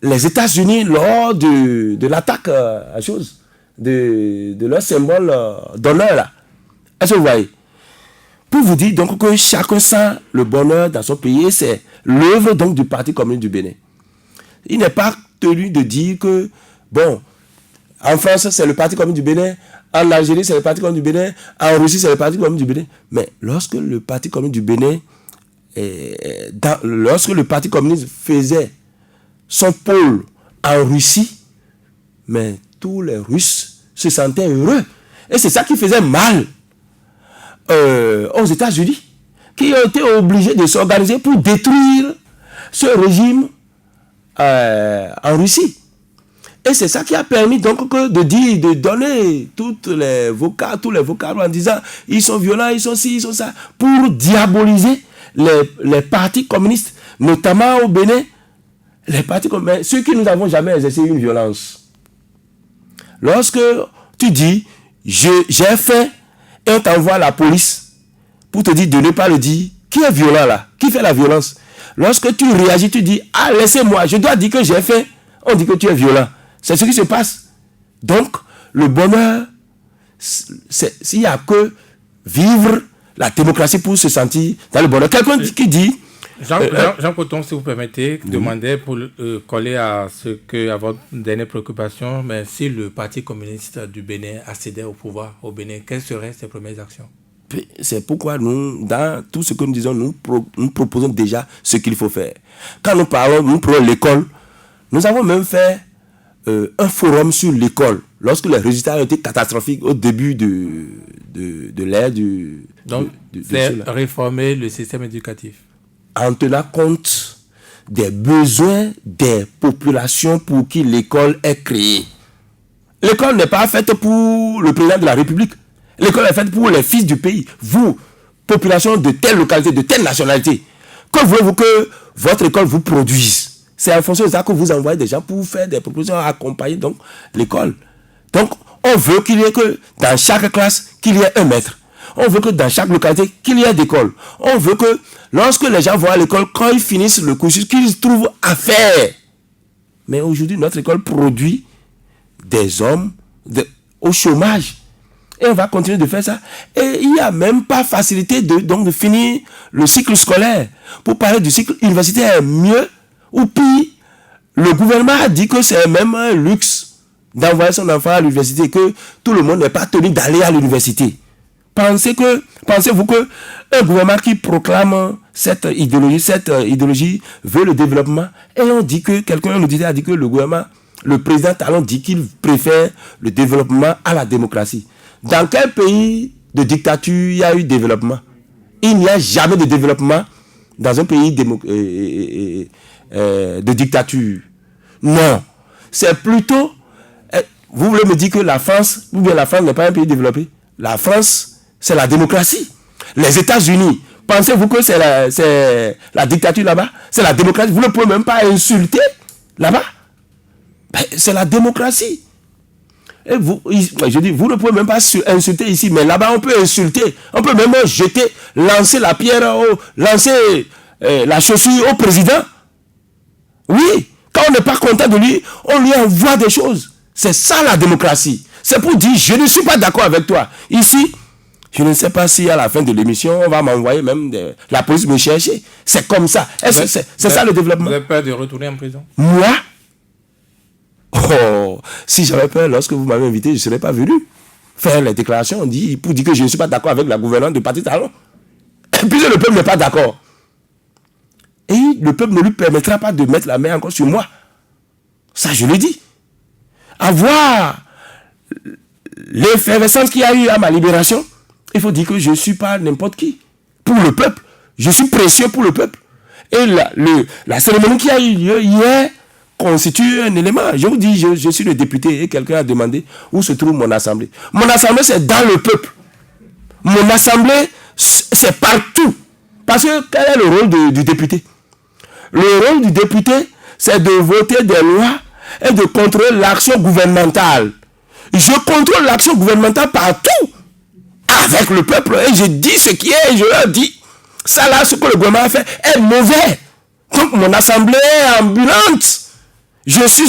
les États-Unis lors de l'attaque à chose, de leur symbole d'honneur là. Est-ce que vous voyez? Pour vous dire donc que chacun sent le bonheur dans son pays, c'est l'œuvre donc du Parti communiste du Bénin. Il n'est pas tenu de dire que, bon, en France, c'est le Parti communiste du Bénin, en Algérie, c'est le Parti communiste du Bénin, en Russie, c'est le Parti communiste du Bénin. Mais lorsque le Parti communiste du Bénin, lorsque le Parti communiste faisait son pôle en Russie, mais tous les Russes se sentaient heureux. Et c'est ça qui faisait mal aux États-Unis, qui ont été obligés de s'organiser pour détruire ce régime en Russie. Et c'est ça qui a permis donc de donner tous les vocabulaires en disant ils sont violents, ils sont ci, ils sont ça, pour diaboliser les partis communistes, notamment au Bénin, les partis communistes, ceux qui nous n'avons jamais exercé une violence. Lorsque tu dis j'ai faim et on t'envoie la police pour te dire de ne pas le dire, qui est violent là? Qui fait la violence? Lorsque tu réagis, tu dis ah laissez-moi, je dois dire que j'ai faim, on dit que tu es violent. C'est ce qui se passe. Donc, le bonheur, s'il n'y a que vivre la démocratie pour se sentir dans le bonheur. Quelqu'un qui dit... Jean Coton, si vous permettez, demander pour coller à votre dernière préoccupation, mais si le Parti communiste du Bénin accédait au pouvoir au Bénin, quelles seraient ses premières actions? C'est pourquoi nous, dans tout ce que nous disons, nous proposons déjà ce qu'il faut faire. Quand nous prenons l'école, nous avons même fait un forum sur l'école, lorsque les résultats ont été catastrophiques au début de l'ère du... Donc, c'est réformer le système éducatif. En tenant compte des besoins des populations pour qui l'école est créée. L'école n'est pas faite pour le président de la République. L'école est faite pour les fils du pays. Vous, population de telle localité, de telle nationalité, que voulez-vous que votre école vous produise? C'est en fonction de ça que vous envoyez des gens pour faire des propositions, accompagner donc l'école. Donc, on veut qu'il y ait que dans chaque classe, qu'il y ait un maître. On veut que dans chaque localité, qu'il y ait d'école. On veut que lorsque les gens vont à l'école, quand ils finissent le cursus, qu'ils trouvent à faire. Mais aujourd'hui, notre école produit des hommes au chômage. Et on va continuer de faire ça. Et il n'y a même pas facilité de finir le cycle scolaire. Pour parler du cycle universitaire, mieux ou pire, le gouvernement a dit que c'est même un luxe d'envoyer son enfant à l'université, que tout le monde n'est pas tenu d'aller à l'université. Pensez-vous que un gouvernement qui proclame cette idéologie veut le développement? Et on dit que, quelqu'un nous disait, a dit que le président Talon dit qu'il préfère le développement à la démocratie. Dans quel pays de dictature il y a eu développement? Il n'y a jamais de développement dans un pays de dictature. Non. C'est plutôt... Vous voulez me dire que la France, ou bien la France n'est pas un pays développé? La France, c'est la démocratie. Les États-Unis, pensez-vous que c'est la dictature là-bas? C'est la démocratie. Vous ne pouvez même pas insulter là-bas. C'est la démocratie. Et vous ne pouvez même pas insulter ici, mais là-bas on peut insulter. On peut même lancer la pierre, lancer la chaussure au président. Oui, quand on n'est pas content de lui, on lui envoie des choses. C'est ça la démocratie. C'est pour dire, je ne suis pas d'accord avec toi. Ici, je ne sais pas si à la fin de l'émission, on va m'envoyer même la police me chercher. C'est comme ça. C'est ça le développement. Vous avez peur de retourner en prison? Moi? Oh, si j'avais peur, lorsque vous m'avez invité, je ne serais pas venu faire les déclarations pour dire que je ne suis pas d'accord avec la gouvernance de Patrice Talon. Puisque le peuple n'est pas d'accord. Et le peuple ne lui permettra pas de mettre la main encore sur moi. Ça, je le dis. Avoir l'effervescence qu'il y a eu à ma libération, il faut dire que je ne suis pas n'importe qui. Pour le peuple, je suis précieux pour le peuple. Et la cérémonie qui a eu lieu hier constitue un élément. Je vous dis, je suis le député et quelqu'un a demandé où se trouve mon assemblée. Mon assemblée, c'est dans le peuple. Mon assemblée, c'est partout. Parce que quel est le rôle du député? Le rôle du député, c'est de voter des lois et de contrôler l'action gouvernementale. Je contrôle l'action gouvernementale partout avec le peuple et je dis ce qui est, je leur dis. Ça là, ce que le gouvernement a fait est mauvais. Donc mon assemblée est ambulante. Je suis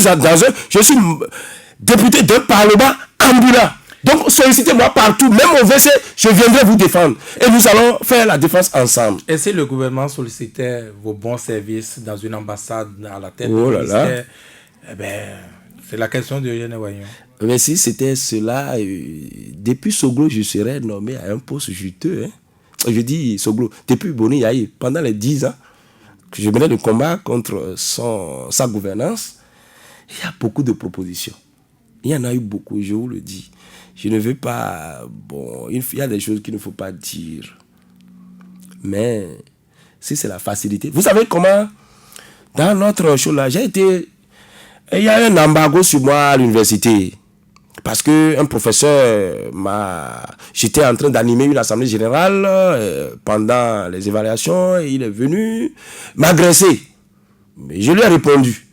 député d'un parlement ambulant. Donc sollicitez-moi partout, même au WC, je viendrai vous défendre. Et nous allons faire la défense ensemble. Et si le gouvernement sollicitait vos bons services dans une ambassade à la tête du ministère, c'est la question de Eugène Wayon. Mais si c'était cela, depuis Soglo, je serais nommé à un poste juteux. Je dis Soglo, depuis Boni Yahi, pendant les 10 ans que je menais le combat contre sa gouvernance, il y a beaucoup de propositions. Il y en a eu beaucoup, je vous le dis. Je ne veux pas... Bon, il y a des choses qu'il ne faut pas dire. Mais si c'est la facilité... Vous savez comment, dans notre show là, il y a un embargo sur moi à l'université. Parce qu'un professeur J'étais en train d'animer une assemblée générale pendant les évaluations et il est venu m'agresser. Mais je lui ai répondu.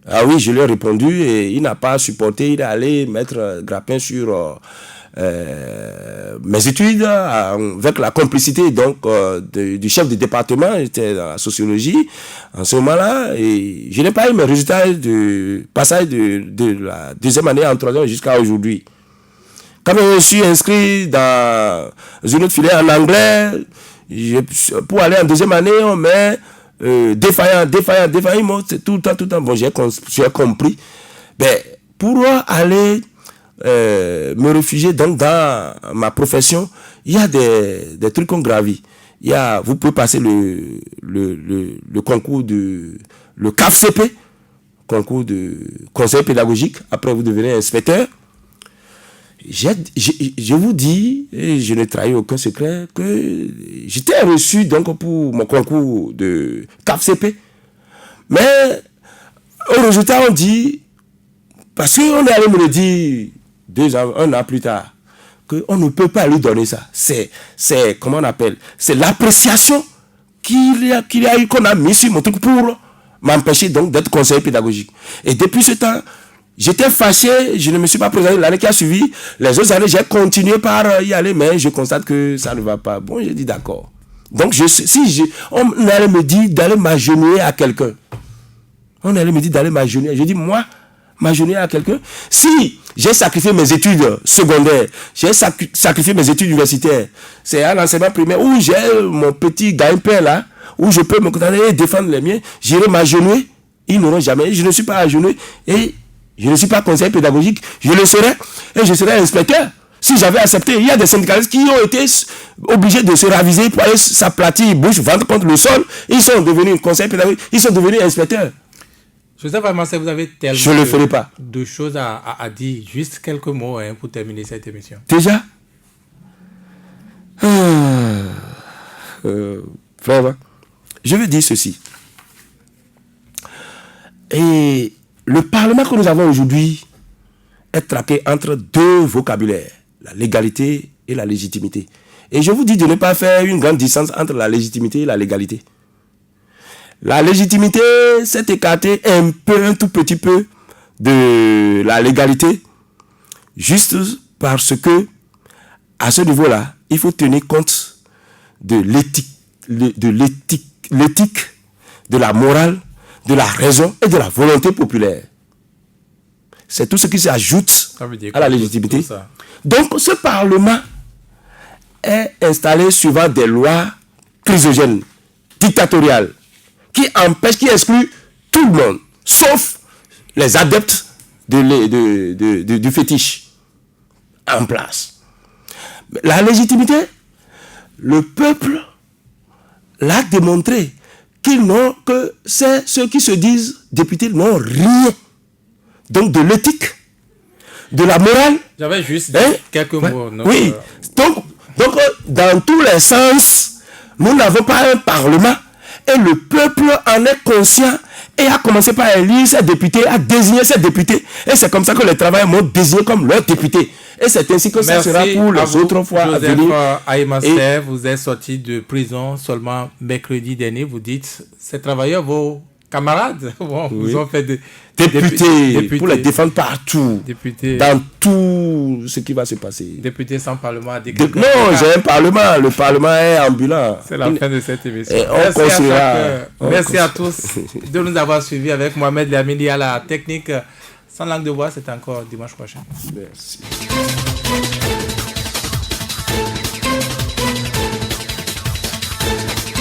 Ah oui, je lui ai répondu et il n'a pas supporté. Il est allé mettre grappin sur mes études avec la complicité donc du chef de département. J'étais dans la sociologie en ce moment-là et je n'ai pas eu mes résultats de passage de la deuxième année en troisième jusqu'à aujourd'hui. Quand je suis inscrit dans une autre filière en anglais, pour aller en deuxième année, on met défaillant, c'est tout le temps. Bon, j'ai compris. Pour aller me réfugier donc dans ma profession, il y a des trucs qu'on gravit. Vous pouvez passer le concours le CAFCP, concours de conseil pédagogique. Après, vous devenez inspecteur. Je vous dis, et je ne trahis aucun secret, que j'étais reçu donc pour mon concours de CAFCP. Mais au résultat, on dit, parce qu'on est allé me le dire 1 an plus tard, qu'on ne peut pas lui donner ça. C'est comment on appelle? C'est l'appréciation qu'on a mis sur mon truc pour m'empêcher donc d'être conseiller pédagogique. Et depuis ce temps, j'étais fâché, je ne me suis pas présenté l'année qui a suivi. Les autres années, j'ai continué par y aller, mais je constate que ça ne va pas. Bon, j'ai dit d'accord. Donc, on allait me dire d'aller m'agenouiller à quelqu'un. Je dis, moi, m'agenouiller à quelqu'un. Si j'ai sacrifié mes études secondaires, j'ai sacrifié mes études universitaires, c'est à l'enseignement primaire où j'ai mon petit gagne-pain là, où je peux me contenter et défendre les miens, j'irai m'agenouiller. Ils n'auront jamais. Je ne suis pas agenouillé et je ne suis pas conseiller pédagogique. Je le serai et je serai inspecteur. Si j'avais accepté, il y a des syndicalistes qui ont été obligés de se raviser pour aller s'aplatir bouche, ventre contre le sol. Ils sont devenus conseillers pédagogiques, ils sont devenus inspecteurs. Joseph Faymassé, vous avez tellement je le ferai pas. De choses à dire. Juste quelques mots pour terminer cette émission. Déjà frère, je veux dire ceci. Et le Parlement que nous avons aujourd'hui est traqué entre deux vocabulaires, la légalité et la légitimité. Et je vous dis de ne pas faire une grande distance entre la légitimité et la légalité. La légitimité s'est écartée un tout petit peu de la légalité, juste parce que, à ce niveau-là, il faut tenir compte de l'éthique l'éthique, de la morale, de la raison et de la volonté populaire. C'est tout ce qui s'ajoute à la légitimité. Donc, ce Parlement est installé suivant des lois chrysogènes, dictatoriales, qui empêchent, qui excluent tout le monde, sauf les adeptes du fétiche en place. La légitimité, le peuple l'a démontré que c'est ceux qui se disent députés n'ont rien. Donc de l'éthique, de la morale. J'avais juste quelques mots. Oui. Donc, dans tous les sens, nous n'avons pas un Parlement et le peuple en est conscient et a commencé par élire ses députés, a désigné ses députés. Et c'est comme ça que les travailleurs m'ont désigné comme leurs députés. Et c'est ainsi que ça sera pour les autres fois à venir. Joseph vous êtes sorti de prison seulement mercredi dernier. Vous dites, ces travailleurs, vos camarades, vous ont fait députés pour les défendre partout, députés, dans tout ce qui va se passer. Députés sans parlement. Non, j'ai un parlement. Le parlement est ambulant. C'est la fin de cette émission. Merci à tous de nous avoir suivis avec Mohamed Lamini à la technique. Sans langue de bois, c'est encore dimanche prochain. Merci.